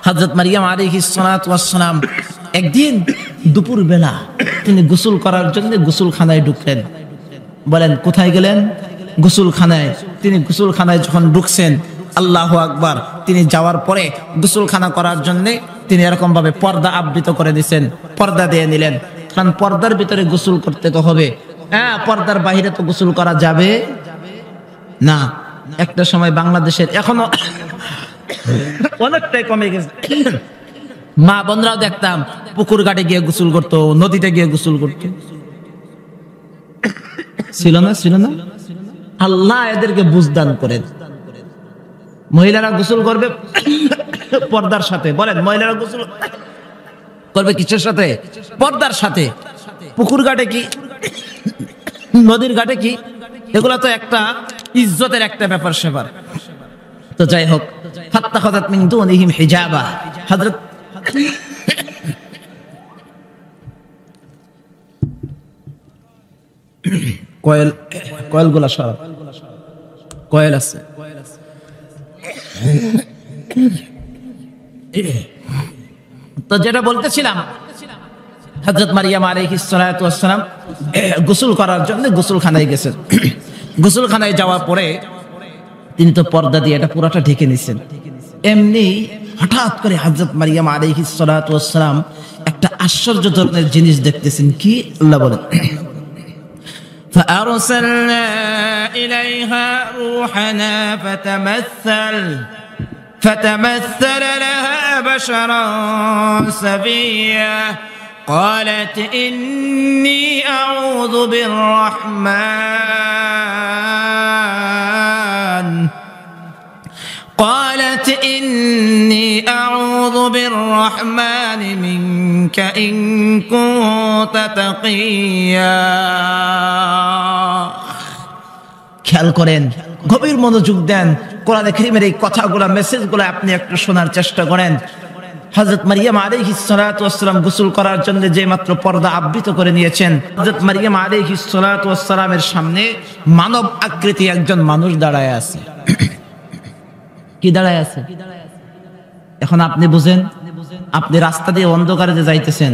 হযরত মারিয়াম আলাইহিস সালাতু ওয়াস সালাম একদিন দুপুর বেলা তিনি গোসল করার জন্য গোসলখানায় ঢুকলেন। বলেন কোথায় গেলেন? গোসলখানায়। তিনি গোসলখানায় যখন ঢুকছেন, আল্লাহু আকবার, তিনি যাওয়ার পরে গোসলখানা করার জন্য তিনি এরকম ভাবে পর্দা আবৃত করে দিয়েছেন, পর্দা দিয়ে নিলেন। কারণ পর্দার ভিতরে গোসল করতে তো হবে, হ্যাঁ, পর্দার বাইরে তো গোসল করা যাবে না। একটা সময় বাংলাদেশের এখনো অনেকটাই কমে গেছে, মা বোনরাও দেখতাম পুকুর ঘাটে গিয়ে গোসল করতো, নদীতে গিয়ে গোসল করতো। ছিল না? ছিল না? আল্লাহ এদেরকে বুঝদান করেন। মহিলারা গোসল করবে পর্দার সাথে। বলেন, মহিলারা গোসল করবে কিসের সাথে? পর্দার সাথে। পুকুর ঘাটে কি, নদীর ঘাটে কি, এগুলা তো একটা ইজ্জতের একটা ব্যাপার স্যাপার। তো যাই হোক, ফাত্তাখাযাত মিন দুনিহিম হিজাবা। হযরত কয়েলগুলা সব কয়েল আছে। তো যেটা বলতেছিলাম, হযরত মারিয়াম আলাইহিস সালাতু ওয়াস সালাম গোসল করার জন্য গোসলখানায় গেছেন। গোসলখানায় যাওয়ার পরে তিনি তো পর্দা দিয়ে এটা পুরোটা ঢেকে নিছেন। এমনি হঠাৎ করে হযরত মারিয়াম আলাইহিস সালাতু ওয়াস সালাম একটা আশ্চর্য ধরনের জিনিস দেখতেছেন। কি? আল্লাহ বলেন, فأرسلنا إليها روحنا فتمثل لها بشرا سويا قالت إني أعوذ بالرحمن منك إن كنت تقيا। খেয়াল করেন, গভীর মনোযোগ দেন, কোরআনে কারীমের এই কথাগুলো, মেসেজগুলো আপনি একটু শোনার চেষ্টা করেন। হযরত মারিয়াম আলাইহিস সালাতু ওয়াস সালাম গোসল করার জন্য যে মাত্র পর্দা আবৃত করে নিয়েছেন, হযরত মারিয়াম আলাইহিস সালাতু ওয়াস সালামের সামনে মানব আকৃতি একজন মানুষ দাঁড়ায় আছে। কি দাঁড়ায় আছে? এখন আপনি বুঝেন, আপনি রাস্তা দিয়ে অন্ধকারে যে যাইতেছেন,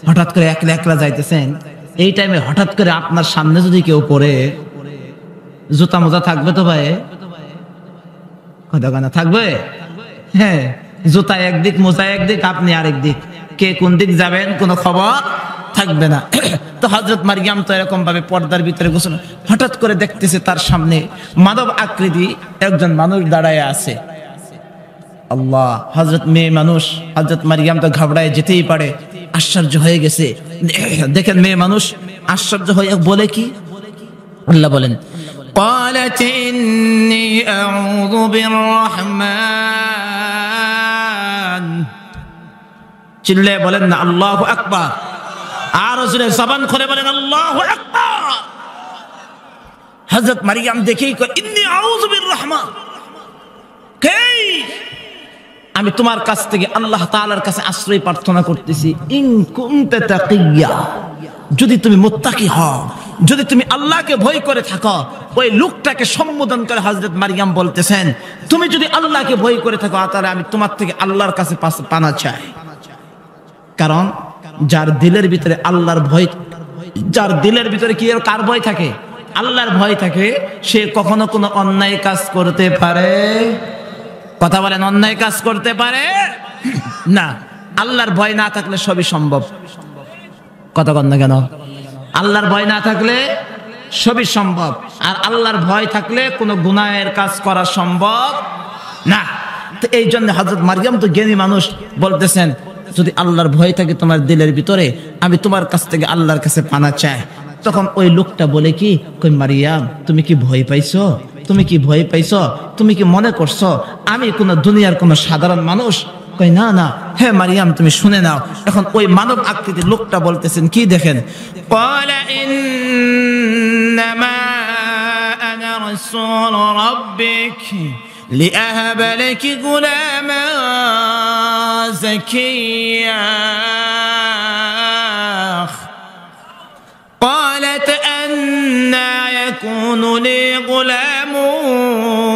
হঠাৎ করে একলা একলা যাইতেছেন, এই টাইমে হঠাৎ করে আপনার সামনে যদি কেউ পড়ে, জুতা মোজা থাকবে তো ভাই? কথা কানা থাকবে? হ্যাঁ, জুতা একদিক, মোজা একদিক, আপনি আরেক দিক, কে কোন দিক যাবেন কোনো খবর থাকবে না। তো হযরত মারিয়াম তো এরকম ভাবে পর্দার ভিতরে গোসল, হঠাৎ করে দেখতেছে তার সামনে মানব আকৃতি একজন মানুষ দাঁড়ায় আছে। আল্লাহ, হযরত মেয়ে মানুষ, হযরত মারিয়াম তো ঘাবড়ায় যেতেই পারে, আশ্চর্য হয়ে গেছে। দেখেন মেয়ে মানুষ আশ্চর্য হয়ে বলে কি? আল্লাহ বলেন, قالت إني أعوذ بالرحمن চিল্লে বলেন না আল্লাহু আকবার। আর জোরে জবান খুলে বলেন আল্লাহু আকবার। হযরত মারিয়াম দেখেই কয় ইন্নী আউযু বির-রহমান, আমি তোমার কাছ থেকে আল্লাহ তাআলার কাছে আশ্রয় প্রার্থনা করতেছি। ইন কুনতা তাকিয়া, যদি তুমি মুত্তাকি হও, যদি তুমি আল্লাহকে ভয় করে থাকো। ওই লোকটাকে সম্বোধন করে হযরত মারিয়াম বলতেছেন, তুমি যদি আল্লাহকে ভয় করে থাকো তাহলে আমি তোমার থেকে আল্লাহর কাছে পানা চাই। কারণ যার দিলের ভিতরে আল্লাহর ভয়, যার দিলের ভিতরে কি কার ভয় থাকে? আল্লাহর ভয় থাকে, সে কখনো কোনো অন্যায় কাজ করতে পারে? কথা বলেন, অন্যায় কাজ করতে পারে না। আল্লাহর ভয় না থাকলে সবই সম্ভব। কথা বলেন না কেন? আল্লাহর ভয় না থাকলে সবই সম্ভব, আর আল্লাহর ভয় থাকলে কোনো গুনাহের কাজ করা সম্ভব না। তো এই জন্য হযরত মারিয়াম তো জ্ঞানী মানুষ, বলতেছেন যদি আল্লাহর ভয় থাকে তোমার দিলের ভিতরে, আমি তোমার কাছ থেকে আল্লাহর কাছে পানা চাই। তখন ওই লোকটা বলে কি, কই মারিয়াম তুমি কি ভয় পাইছো? তুমি কি ভয় পাইছো? তুমি কি মনে করছো আমি কোন দুনিয়ার কোন সাধারণ মানুষ? কই না না, হে মারিয়াম তুমি শুনে নাও। এখন ওই মানব আকৃতির লোকটা বলতেছেন কি দেখেন, ক্বালা ইন্নামা আনা রাসূল রাব্বিক লিআহাব লাকি গুলামান যাকিয়া। قالت أنى يكون لي غلام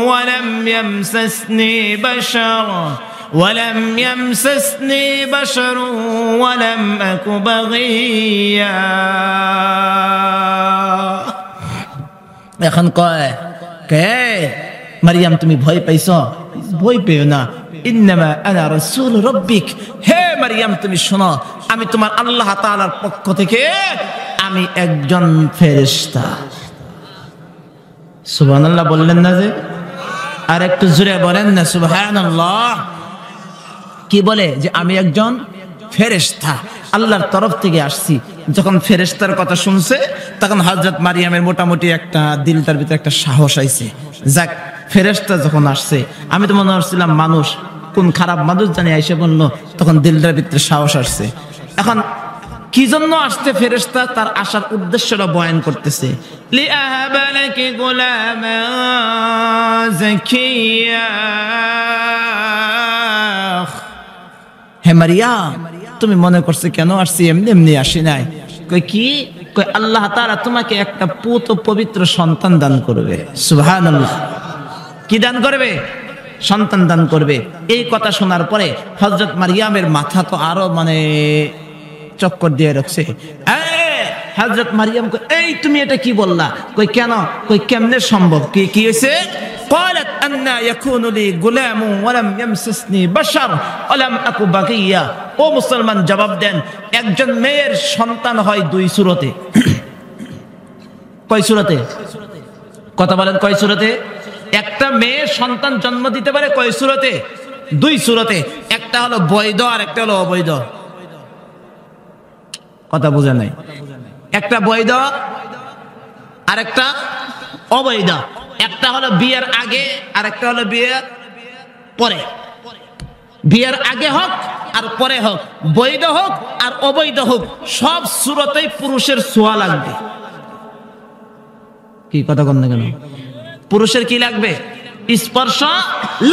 ولم يمسسني بشر ولم أك بغيا। এখন কয় কে মারিয়াম তুমি ভয় পাইছো? ভয় পেও না, ইন্নামা আনা রাসূল রাব্বিক। হে মারিয়াম তুমি শোনো, আমি তোমার আল্লাহ তাআলার পক্ষ থেকে আমি একজন ফেরেশতা। সুবহানাল্লাহ বললেন না যে? আর একটু জোরে বলেন না সুবহানাল্লাহ। কি বলে যে আমি একজন ফেরেশতা, আল্লাহর তরফ থেকে আসছি। যখন ফেরেশতার কথা শুনছে তখন হযরত মারিয়ামের মোটামুটি একটা দিলটার ভিতরে একটা সাহস আইছে। যাক, ফেরেশতা যখন আসছে, আমি তো মনে করছিলাম মানুষ, কোন খারাপ মানুষ জানি আইসে বললো, তখন দিলটার ভিতরে সাহস আসছে। এখন কি জন্য আসছে ফেরেশতা, তার আসার উদ্দেশ্যটা বয়ান করতেছে। লিআহাবা লাকি গুলামান যাকিয়া। হে মারিয়াম তুমি মনে করছো কেন আসছি? এমনি এমনি আসি নাই। কই কি? কই আল্লাহ তাআলা তোমাকে একটা পুত ও পবিত্র সন্তান দান করবে। সুবহানাল্লাহ। কি দান করবে? সন্তান দান করবে। এই কথা শোনার পরে হযরত মারিয়ামের মাথা তো আরো চক্কর দিয়ে রাখছে। হযরত মারিয়াম কই এই তুমি এটা কি বললা? কই কেন? কই কেমনে সম্ভব? কি হইছে? قالت أن يكون لي غلام ولم يمسسني بشر ولم أك بغيا। ও মুসলমান জবাব দেন, একজন মেয়ের সন্তান হয় দুই সূরতে। কয় সূরতে? কথা বলেন কয় সূরতে? একটা মেয়ে সন্তান জন্ম দিতে পারে কয় সূরতে? দুই সূরতে। একটা হলো বৈধ আর একটা হলো অবৈধ। কথা বুঝেন নাই? একটা বৈধ আর একটা অবৈধ। একটা হলো বিয়ের আগে আর একটা হলো বিয়ের পরে। বিয়ের আগে হোক আর পরে হোক, বৈধ হোক আর অবৈধ হোক, সব সূরতেই পুরুষের ছোঁয়া লাগবে। কি কথা বলেন না কেন? পুরুষের কি লাগবে? স্পর্শ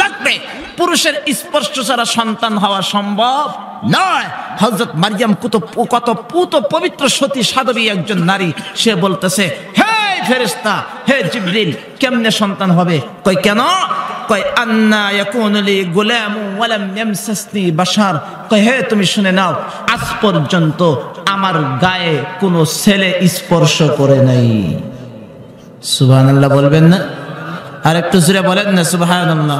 লাগবে। পুরুষের স্পর্শ ছাড়া সন্তান হওয়া সম্ভব নয়। হযরত মারিয়াম কত পুত পবিত্র সতী সাধবী একজন নারী, সে বলতেছে হে ফেরেশতা, হে জিবরিল কেমনে সন্তান হবে? কই কেন? কই আন্না ইয়াকুনু লি গুলামু ওয়া লাম ইয়ামসাসনি বাশার। কই হে তুমি শুনে নাও, আজ পর্যন্ত আমার গায়ে কোনো ছেলে স্পর্শ করে নাই। সুবহানাল্লাহ বলবেন না? আর একটু জোরে বলেন না সুবহানাল্লাহ।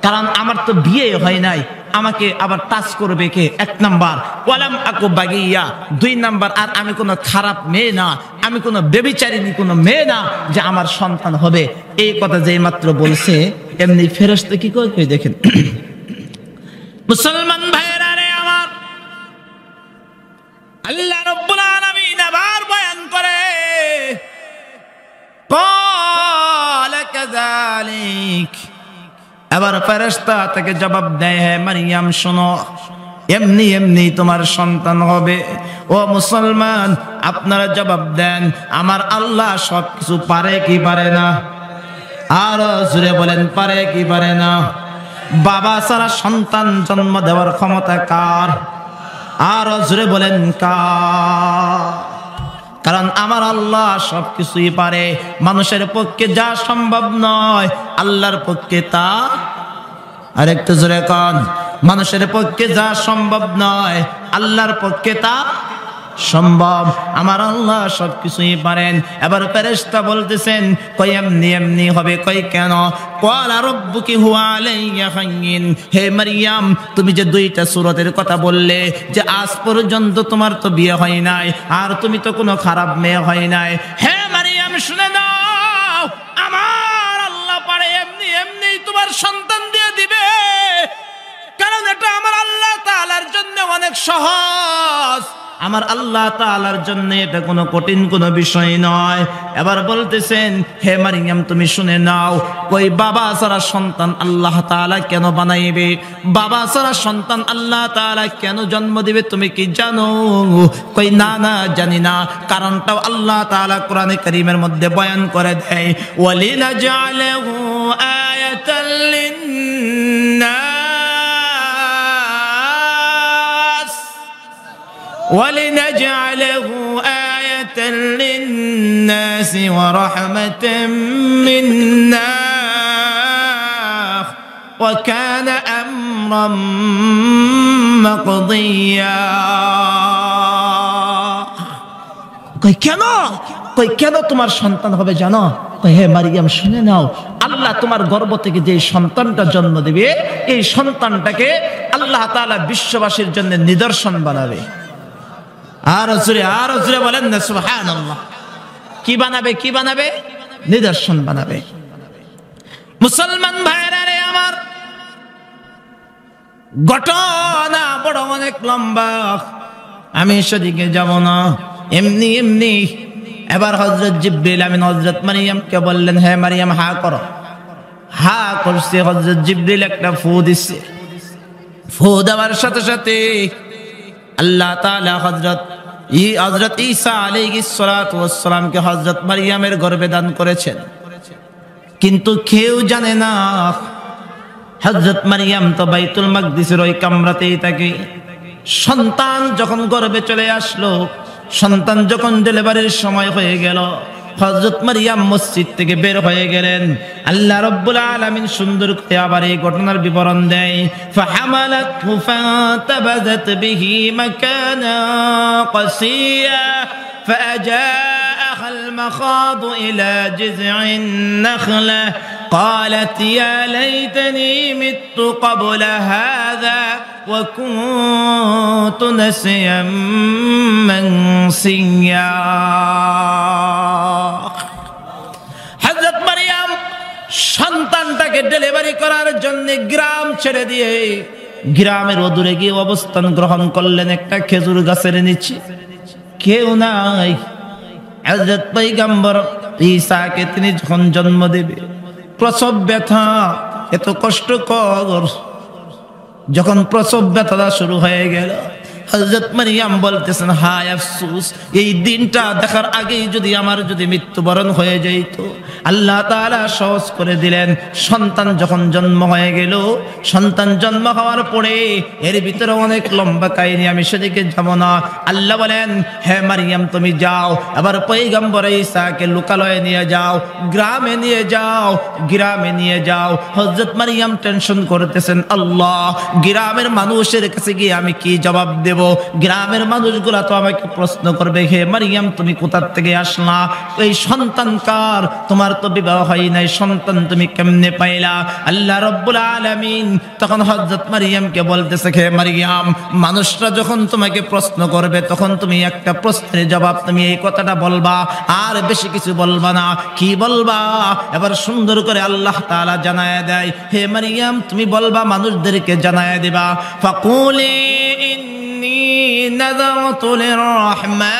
কারণ আমার তো বিয়ে হয় নাই, আমাকে আবার টাচ করবে কে? এক নাম্বার ওয়ালাম আকু বাগিয়া, দুই নাম্বার আর আমি কোনো খারাপ মেয়ে না, আমি কোনো বেবিচারিণী কোনো মেয়ে না যে আমার সন্তান হবে। এই কথা যেই মাত্র বলছে, এমনি ফেরেশতা কি করে দেখেন। মুসলমান ভাইয়েরা রে আমার, আল্লাহ রাব্বুল আলামিন আবার বয়ান করে ক্বালা কাযালিক। এবার ফেরেশতা তাকে জবাব দেয়, হে মারিয়াম শোনো, এমনি এমনি তোমার সন্তান হবে। ও মুসলমান, আপনারা জবাব দেন, আমার আল্লাহ সবকিছু পারে কি পারে না? আরো জোরে বলেন, পারে কি পারে না? বাবা ছাড়া সন্তান জন্ম দেওয়ার ক্ষমতা কার? আরো জোরে বলেন, কার? কারণ আমার আল্লাহ সবকিছুই পারে। মানুষের পক্ষে যা সম্ভব নয়, আল্লাহর পক্ষে তা। আরেকটু জোরে কন, মানুষের পক্ষে যা সম্ভব নয়, আল্লাহর পক্ষে তা সম্ভব। আমার আল্লাহ সবকিছুই পারেন। এবার ফেরেশতা বলতেছেন, কই এমনি এমনি হবে? কই কেন? ক্বালা রাব্বুকি হুয়া আলাইয়া হায়্যিন। হে মারইয়াম, তুমি যে দুইটা সূরতের কথা বললে যে আজ পর্যন্ত তোমার তো বিয়ে হয় নাই, আর তুমি তো কোনো খারাপ মেয়ে হয় নাই। হে মারইয়াম, শুনে নাও, আমার আল্লাহ পারে এমনি এমনি তোমার সন্তান দিয়ে দিবে। কারণ এটা আমার আল্লাহ তাআলার জন্য অনেক সহজ। আমার আল্লাহ তাআলার জন্য এটা কোনো কঠিন কোনো বিষয় নয়। এবার বলতেছেন, হে মারইয়াম, তুমি শুনে নাও, কই বাবা ছাড়া সন্তান আল্লাহ তাআলা কেন বানাইবে? বাবা ছাড়া সন্তান আল্লাহ তাআলা কেন জন্ম দিবে তুমি কি জানো? কই না, না জানি না। কারণটাও আল্লাহ তাআলা কোরআনে কারীমের মধ্যে বয়ান করে দেয়, ওয়ালিনাজআলাহু আয়াতাল লিন্নাস ولنجعله آية للناس ورحمة منا وكان أمرا مقضيا। কই কেন তোমার সন্তান হবে জানো? হে মারইয়াম, শুনে নাও, আল্লাহ তোমার গর্ভ থেকে যে সন্তানটা জন্ম দিবে, এই সন্তানটাকে আল্লাহ তাআলা বিশ্ববাসীর জন্য নিদর্শন বানাবে। আরো জোরে বলেন না সুবহানাল্লাহ। কি বানাবে? কি বানাবে? নিদর্শন বানাবে। মুসলমান ভাইরা রে আমার, ঘটনা বড় অনেক লম্বা, আমি সেদিকে যাব না। এমনি এমনি এবার হযরত জিবরিল আমিন হযরত মারইয়ামকে বললেন, হে মারইয়াম, হা করো। হা করছে। হযরত জিবরিল একটা ফু দিচ্ছে। ফু দেওয়ার সাথে সাথে আল্লাহ তাআলা হযরত ঈসা আলাইহিস সালাতু ওয়াস সালামকে হযরত মারইয়ামের গর্ভে দান করেছেন। কিন্তু কেউ জানে না হযরত মারইয়াম তো বাইতুল মাকদিসের ওই কামরাতেই থাকে। সন্তান যখন গর্ভে চলে আসলো, সন্তান যখন ডেলিভারির সময় হয়ে গেল, হযরত মারইয়াম মসজিদ থেকে বের হয়ে গেলেন। আল্লাহ রাব্বুল আলামিন সুন্দর করে আবার এই ঘটনার বিবরণ দেয়, ফাহামালাতহু ফাতাবাযাত বিহি মাকানা কাসিয়া ফাজাআহা আল-মাখাদু ইলা জিয'in নাখলা قالت يا ليتني مت قبل هذا وكنت نسيا منسيا। হযরত মারইয়াম সন্তানটাকে ডেলিভারি করার জন্য গ্রাম ছেড়ে দিয়ে গ্রামের অদূরে গিয়ে অবস্থান গ্রহণ করলেন একটা খেজুর গাছের নিচে। কেউ নাই। হযরত পয়গম্বর ঈসাকে তিনি যখন জন্ম দেবে, প্রসব ব্যথা এত কষ্টকর। যখন প্রসব ব্যথাটা শুরু হয়ে গেল, হযরত মারইয়াম বলতেছেন, হায় আফসোস, এই দিনটা দেখার আগেই যদি আমার মৃত্যুবরণ হয়ে যেত। আল্লাহ তাআলা সহজ করে দিলেন। সন্তান যখন জন্ম হয়ে গেল, সন্তান জন্ম হওয়ার পরে এর ভিতরে অনেক লম্বা কাহিনী, আমি সেদিকে যাব না। আল্লাহ বলেন, হে মারইয়াম, তুমি যাও, এবার পয়গম্বর ঈসাকে লোকালয়ে নিয়ে যাও, গ্রামে নিয়ে যাও, গ্রামে নিয়ে যাও। হযরত মারইয়াম টেনশন করতেছেন, আল্লাহ, গ্রামের মানুষের কাছে গিয়ে আমি কি জবাব দেব? গ্রামের মানুষগুলা তো আমাকে প্রশ্ন করবে, হে মারইয়াম, তুমি কোথা থেকে আসলা? এই সন্তান কার? তোমার তো বিবাহ হয় নাই, সন্তান তুমি কেমনে পাইলা? আল্লাহ রাব্বুল আলামিন তখন হযরত মারইয়ামকে বলতেছে, হে মারইয়াম, মানুষরা যখন তোমাকে প্রশ্ন করবে, তখন তুমি একটা প্রশ্নের জবাব তুমি এই কথাটা বলবা, আর বেশি কিছু বলবা না। কি বলবা? এবার সুন্দর করে আল্লাহ তাআলা জানায় দেয়, হে মারইয়াম, তুমি বলবা, মানুষদেরকে জানায় দিবা, ফাকুলি ইন্নী নাযারতু লিররহমান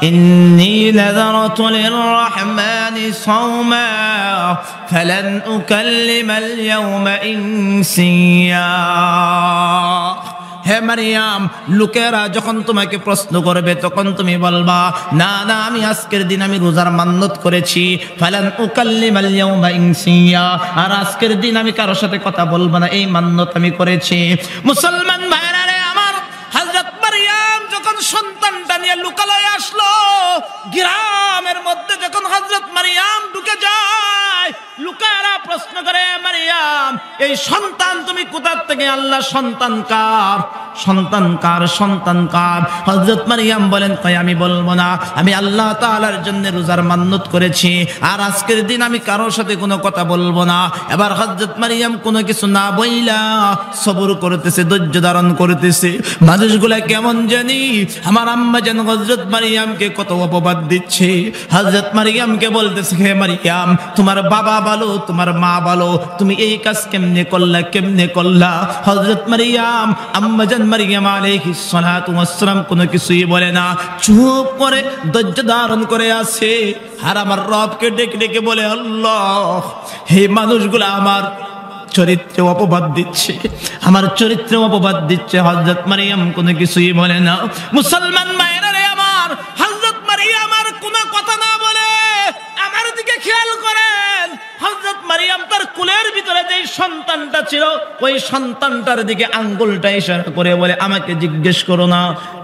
ইন্নী নাযারতু লিররহমানি সাওমা ফালান উকাল্লিমাল ইয়াওমা ইনসিয়া। হে মারিয়াম, লোকেরা যখন তোমাকে প্রশ্ন করবে তখন তুমি বলবা, না না, আমি আজকের দিন আমি রোজার মান্যত করেছি। ফালান উকাল্লিমাল ইয়াওমা ইনসিয়া, আর আজকের দিন আমি কারোর সাথে কথা বলবো না, এই মান্যত আমি করেছি। মুসলমান ভাইরা রে আমার, হযরত মারিয়াম যখন সন্তানটা নিয়ে লোকালয়ে আসলো, গ্রামের মধ্যে যখন হযরত মারিয়াম ঢুকে যায়, লোকেরা প্রশ্ন করে, মারিয়াম এই সন্তান তুমি কোথা থেকে? আল্লাহ সন্তান কার? সন্তান কার? সন্তান কার? হযরত মারিয়াম বলেন, তাই আমি বলবো না, আমি আল্লাহ তাআলার জন্য রোজার মান্যত করেছি, আর আজকের দিন আমি কারোর সাথে কোনো কথা বলবো না। এবার হযরত মারিয়াম কোনো কিছু না বইলা সবর করতেছে, ধৈর্য ধারণ করতেছে। মানুষগুলা কেমন জানি আমার আম্মা যেন হযরত মারিয়ামকে কত অপবাদ দিচ্ছে। হযরত মারিয়ামকে বলতেছে, হে মারিয়াম, তোমার বাবা বলো, তোমার মা বলো, তুমি এই কাজ কেমনে করলা, কেমনে করলা? হযরত মারিয়াম, আম্মা জান মারিয়াম আলাইহিস সালাতু ওয়াস সালাম কোনো কিছুই বলে না, চুপ করে ধৈর্য ধারণ করে আছে। আর আমার রবকে ডেকে ডেকে বলে, আল্লাহ, হে মানুষগুলা আমার চরিত্রে অপবাদ দিচ্ছে, আমার চরিত্রে অপবাদ দিচ্ছে। হযরত মারিয়াম কোনো কিছুই বলে না। মুসলমান মায়েরা রে আমার, হযরত মারিয়াম আর কোনো কথা না বলে আমার দিকে খেয়াল করেন। হযরত মারিয়াম তার কুলের ভিতরে যে সন্তানটা ছিল, ওই সন্তানটার দিকে আঙ্গুলটা ইশারা করে বলে, আমাকে জিজ্ঞেস করো না,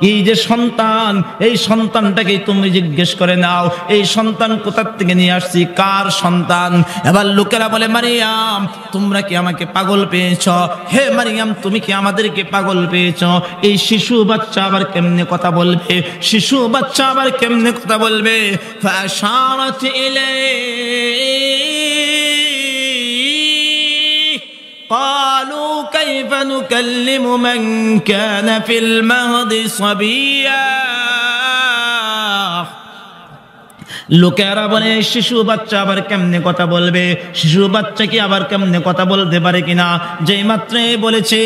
এই যে সন্তান, এই সন্তানটাকে তুমি জিজ্ঞেস করে নাও, এই সন্তান কোথা থেকে নিয়ে আসছি, কার সন্তান? এবার লোকেরা বলে, মারিয়াম তোমরা কি আমাকে পাগল পেয়েছ? হে মারিয়াম, তুমি কি আমাদেরকে পাগল পেয়েছ? এই শিশু বাচ্চা আবার কেমনে কথা বলবে? শিশু বাচ্চা আবার কেমনে কথা বলবে? ফাশারাত ইলাইহি قالوا كيف نكلم من كان في المهد صبيا। লোকেরা বলে, শিশু বাচ্চা আবার কেমনে কথা বলবে? শিশু বাচ্চা কি আবার কেমনে কথা বলতে পারে কিনা? যেই মাত্রে বলেছে,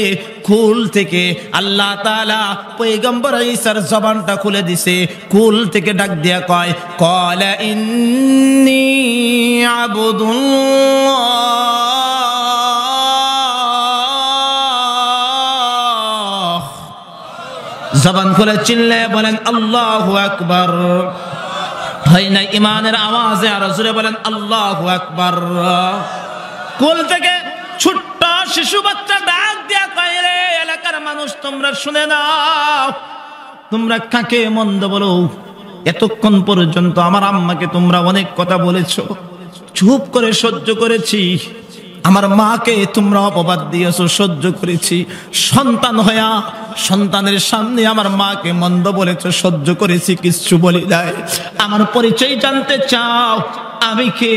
কুল থেকে আল্লাহ তাআলা পয়গম্বর ঈসার জবানটা খুলে দিছে। কুল থেকে ডাক দিয়া কয়, ক্বালা ইন্নী আবদুল্লাহ। জবান খুলে চিল্লে বলেন, আল্লাহু আকবার। হয় না ইমানের আওয়াজে আর জোরে বলেন, আল্লাহু আকবার। কোল থেকে ছোট্ট শিশু বাচ্চা ডাক দিয়া কয়, রে এলাকার মানুষ তোমরা শুনে নাও, তোমরা কাকে মন্দ বলো? এতক্ষণ পর্যন্ত আমার আম্মাকে তোমরা অনেক কথা বলেছো, চুপ করে সহ্য করেছি। আমার মাকে তোমরা অপবাদ দিয়েছো, সহ্য করেছি। সন্তান হয়া সন্তানের সামনে আমার মাকে মন্দ বলেছো, সহ্য করেছি, কিচ্ছু বলি নাই। আমার পরিচয় জানতে চাও, আমি কে,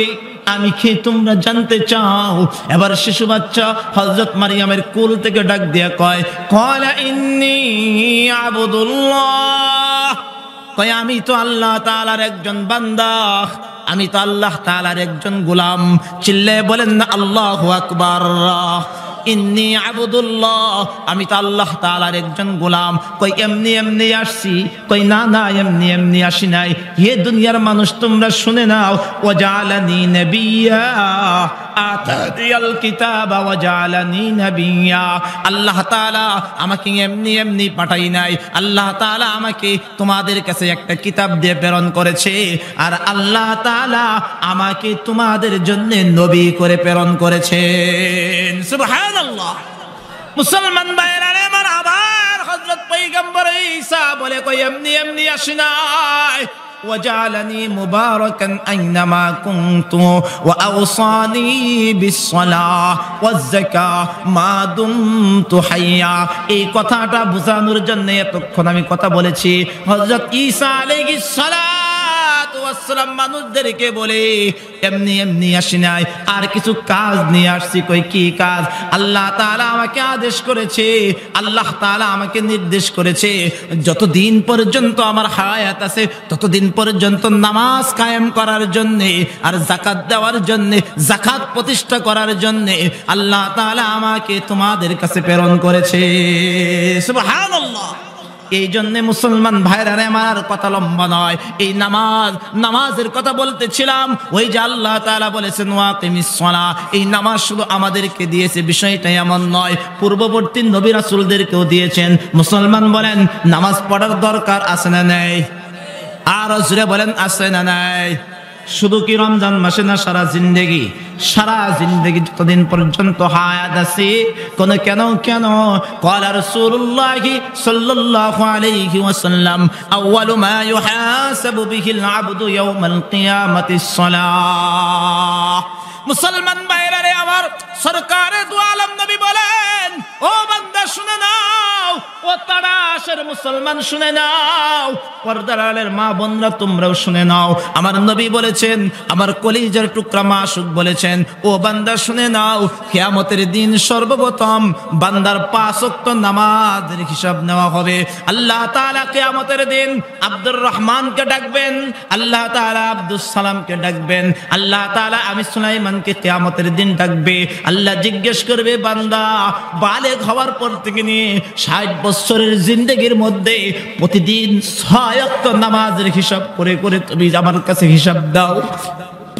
আমি কে তোমরা জানতে চাও? এবার শিশু বাচ্চা হযরত মারিয়ামের কোল থেকে ডাক দিয়া কয়, ক্বালা ইন্নী আবদুল্লাহ। কয়, আমি তো আল্লাহ তাআলার একজন বান্দা, আমি তো আল্লাহ তাআলার একজন গোলাম। চিল্লায়ে বলেন না, আল্লাহু আকবার। ইন্নী আবদুল্লাহ, আমি তো আল্লাহ তাআলার একজন গোলাম। কই এমনি এমনি আসছি? কই না না, এমনি এমনি আসি নাই। হে দুনিয়ার মানুষ তোমরা শুনে নাও, ওয়াজআলানি নাবিয়্যা আতানিয়াল কিতাবা ওয়াজআলানি নাবিয়্যা। আল্লাহ তাআলা আমাকে এমনি এমনি পাঠাই নাই, আল্লাহ তাআলা আমাকে তোমাদের কাছে একটা কিতাব দিয়ে প্রেরণ করেছে, আর আল্লাহ তাআলা আমাকে তোমাদের জন্য নবী করে প্রেরণ করেছেন। সুবহানাল্লাহ। মুসলমান ভাইরা রে আমার, আবার হযরত পয়গম্বর ঈসা বলে, কই এমনি এমনি আসি নাই। ওয়াজআলানি মুবারাকান আইনামা কুনতু ওয়া আওসানি বিসসালাহ ওয়াজ যাকাহ মা দুমতু হাইয়া। এই কথাটা বোঝানোর জন্য এতক্ষণ আমি কথা বলেছি। হযরত ঈসা আলাইহিস সালাতু ওয়াস সালাম মানুষদেরকে বলে, এমনি এমনি আসি নাই, আর কিছু কাজ নিয়ে আসছি। কই কি কাজ? আল্লাহ তাআলা আমাকে আদেশ করেছে, আল্লাহ তাআলা আমাকে নির্দেশ করেছে, যতদিন পর্যন্ত আমার হায়াত আছে ততদিন পর্যন্ত নামাজ কায়েম করার জন্য আর যাকাত দেওয়ার জন্য, যাকাত প্রতিষ্ঠা করার জন্য আল্লাহ তাআলা আমাকে তোমাদের কাছে প্রেরণ করেছে। সুবহানাল্লাহ। এই জন্য মুসলমান ভাইরা আমার কথা লম্বা নয়, এই নামাজের কথা বলতেছিলাম। ওই যে আল্লাহ তাআলা বলেছেন ওয়াকিমিস সালাহ, এই নামাজ শুধু আমাদেরকে দিয়েছে বিষয়টা এমন নয়, পূর্ববর্তী নবী রাসূলদেরকেও দিয়েছেন। মুসলমান বলেন নামাজ পড়ার দরকার আছে না নাই? আর জোরে বলেন আছে না নাই? শুধু কি রমজান মাসে না, সারা জিন্দেগি যতদিন পর্যন্ত হায়াত আছে। কেন ক্বালা রাসূলুল্লাহি সাল্লাল্লাহু আলাইহি ওয়াসাল্লাম আউয়ালু মা ইউহাসাবু বিহিল আবদু ইয়াউমাল কিয়ামাতিস সালাহ। মুসলমান ভাইরা রে আমার, সরকারে দু আলম নবী বলেন, ও বান্দা শুনে নাও, ও তাড়াশের মুসলমান শুনে নাও, পর্দার আড়ালের মা বোনরা তোমরাও শুনে নাও। আমার নবী বলেছেন, আমার কলিজার টুকরা মাসুক বলেছেন, ও বান্দা শুনে নাও, কিয়ামতের দিন সর্বপ্রথম বান্দার 5 ওয়াক্ত নামাজের হিসাব নেওয়া হবে। আল্লাহ তাআলা কিয়ামতের দিন আব্দুর রহমানকে ডাকবেন, আল্লাহ তাআলা আব্দুস সালামকে ডাকবেন, আল্লাহ তাআলা আমি সুলাইমানকে কিয়ামতের দিন ডাকবে। আল্লাহ জিজ্ঞেস করবে, বান্দা বালেগ হওয়ার পর থেকে নিয়ে 60 বছরের জিন্দেগির মধ্যে প্রতিদিন 6 ওয়াক্ত নামাজের হিসাব করে তুমি আমার কাছে হিসাব দাও।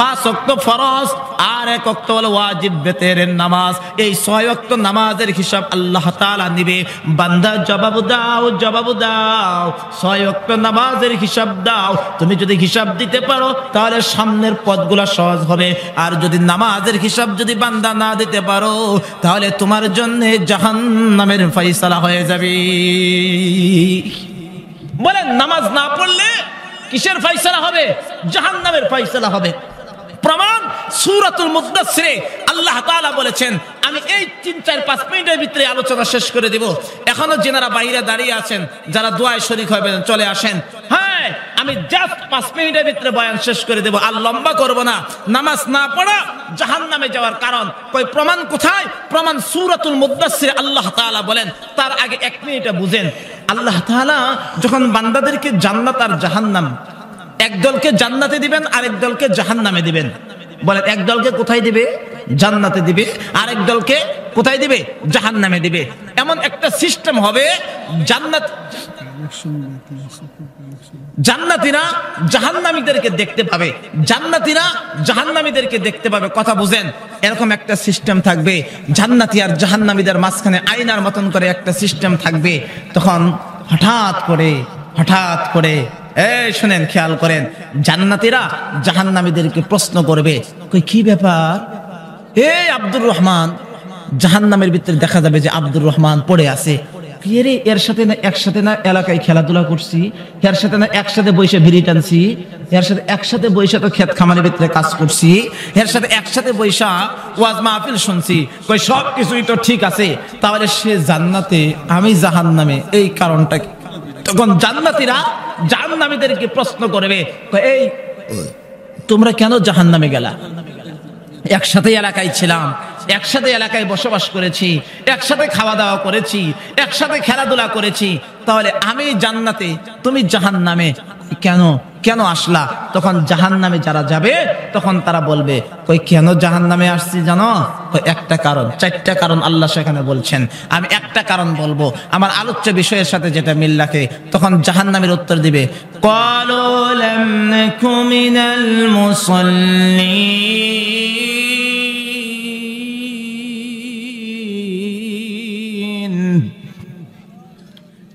5 ওয়াক্ত ফরজ আর 1 ওয়াক্ত হলো ওয়াজিব বেতেরের নামাজ। এই 6 ওয়াক্ত নামাজের হিসাব আল্লাহ তাআলা নিবে। বান্দা জবাব দাও 6 ওয়াক্ত নামাজের হিসাব দাও। তুমি যদি হিসাব দিতে পারো তাহলে সামনের পথগুলো সহজ হবে, আর যদি নামাজের হিসাব যদি বান্দা না দিতে পারো তাহলে তোমার জন্য জাহান্নামের ফয়সালা হয়ে যাবে। বলেন নামাজ না পড়লে কিসের ফয়সালা হবে? জাহান্নামের ফয়সালা হবে। প্রমাণ সূরাতুল মুদ্দাসসিরে আল্লাহ তাআলা বলেছেন, আমি এই 3-4-5 মিনিটের ভিতরে আলোচনা শেষ করে দিব। এখনো যারা বাইরে দাঁড়িয়ে আছেন, যারা দোয়ায় শরীক হবেন চলে আসেন। হ্যাঁ, আমি জাস্ট 5 মিনিটের ভিতরে বয়ান শেষ করে দেব, আর লম্বা করব না। নামাজ না পড়া জাহান্নামে যাওয়ার কারণ। কই প্রমাণ কোথায়? প্রমাণ সূরাতুল মুদ্দাসসিরে আল্লাহ তাআলা বলেন। তার আগে 1 মিনিটে বুঝেন, আল্লাহ তাআলা যখন বান্দাদেরকে জান্নাত আর জাহান্নাম, এক দলকে জান্নাতে দিবেন, আরেক দলকে জাহান্নামে দিবেন। বলেন এক দলকে কোথায় দিবে? জান্নাতে দিবে, আরেক দলকে কোথায় দিবে? জাহান্নামে দিবে। এমন একটা সিস্টেম হবে, জান্নাতীরা জাহান্নামীদেরকে দেখতে পাবে, জান্নাতীরা জাহান্নামীদেরকে দেখতে পাবে। কথা বুঝেন, এরকম একটা সিস্টেম থাকবে। জান্নাতী আর জাহান্নামীদের মাঝখানে আয়নার মতন করে একটা সিস্টেম থাকবে। তখন হঠাৎ করে শুনেন, খেয়াল করেন, জান্নাতীরা জাহান্নামীদেরকে প্রশ্ন করবে, কই কি ব্যাপার? আব্দুর রহমান, জাহান্নামের ভিতরে দেখা যাবে যে আব্দুর রহমান পড়ে আছে। এর সাথে না একসাথে না এলাকায় খেলাধুলা করছি, এর সাথে না একসাথে বৈশা ভিড়ি টানছি, এর সাথে একসাথে বৈশা তো ক্ষেত খামারের ভিতরে কাজ করছি, এর সাথে একসাথে বৈশা ওয়াজ মাহফিল শুনছি। কই সব কিছুই তো ঠিক আছে, তাহলে সে জান্নাতে আমি জাহান্নামে, এই কারণটা কি? তখন জান্নাতীরা জাহান্নামীদেরকে প্রশ্ন করবে, এই তোমরা কেন জাহান্নামে গেলা? একসাথে এলাকায় ছিলাম, একসাথে এলাকায় বসবাস করেছি, একসাথে খাওয়া দাওয়া করেছি, একসাথে খেলাধুলা করেছি, তাহলে আমি জান্নাতে তুমি জাহান্নামে কেন আসলা? তখন জাহান্নামে যারা যাবে তখন তারা বলবে, কই কেন জাহান্নামে আসছি জানো? একটা কারণ, 4টা কারণ আল্লাহ সেখানে বলছেন। আমি একটা কারণ বলবো, আমার আলোচ্য বিষয়ের সাথে যেটা মিল রাখে। তখন জাহান্নামের উত্তর দিবে, ক্বালু লাম নাকু মিনাল মুসাল্লিন।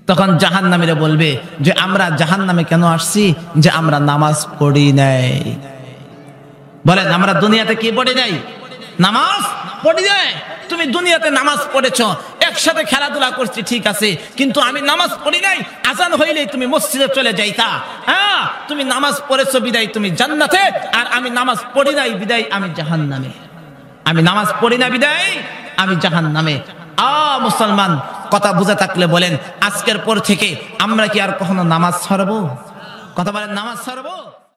তখন জাহান্নামীরা বলবে যে আমরা জাহান্নামে কেন আসছি? যে আমরা নামাজ পড়ি নাই। বলেন আমরা দুনিয়াতে কি পড়ি নাই? নামাজ পড়ি নাই। তুমি দুনিয়াতে নামাজ পড়েছো, একসাথে খেলাধুলা করছি, ঠিক আছে, কিন্তু আমি নামাজ পড়ি নাই। আজান হইলেই তুমি মসজিদে চলে যাইতা। হ্যাঁ, তুমি নামাজ পড়েছো বিদায় তুমি জান্নাতে, আর আমি নামাজ পড়ি নাই বিদায় আমি জাহান্নামে। আমি নামাজ পড়ি না বিদায় আমি জাহান্নামে। মুসলমান, কথা বুঝে থাকলে বলেন, আজকের পর থেকে আমরা কি আর কখনো নামাজ ছাড়বো? কথা বলেন, নামাজ ছাড়বো?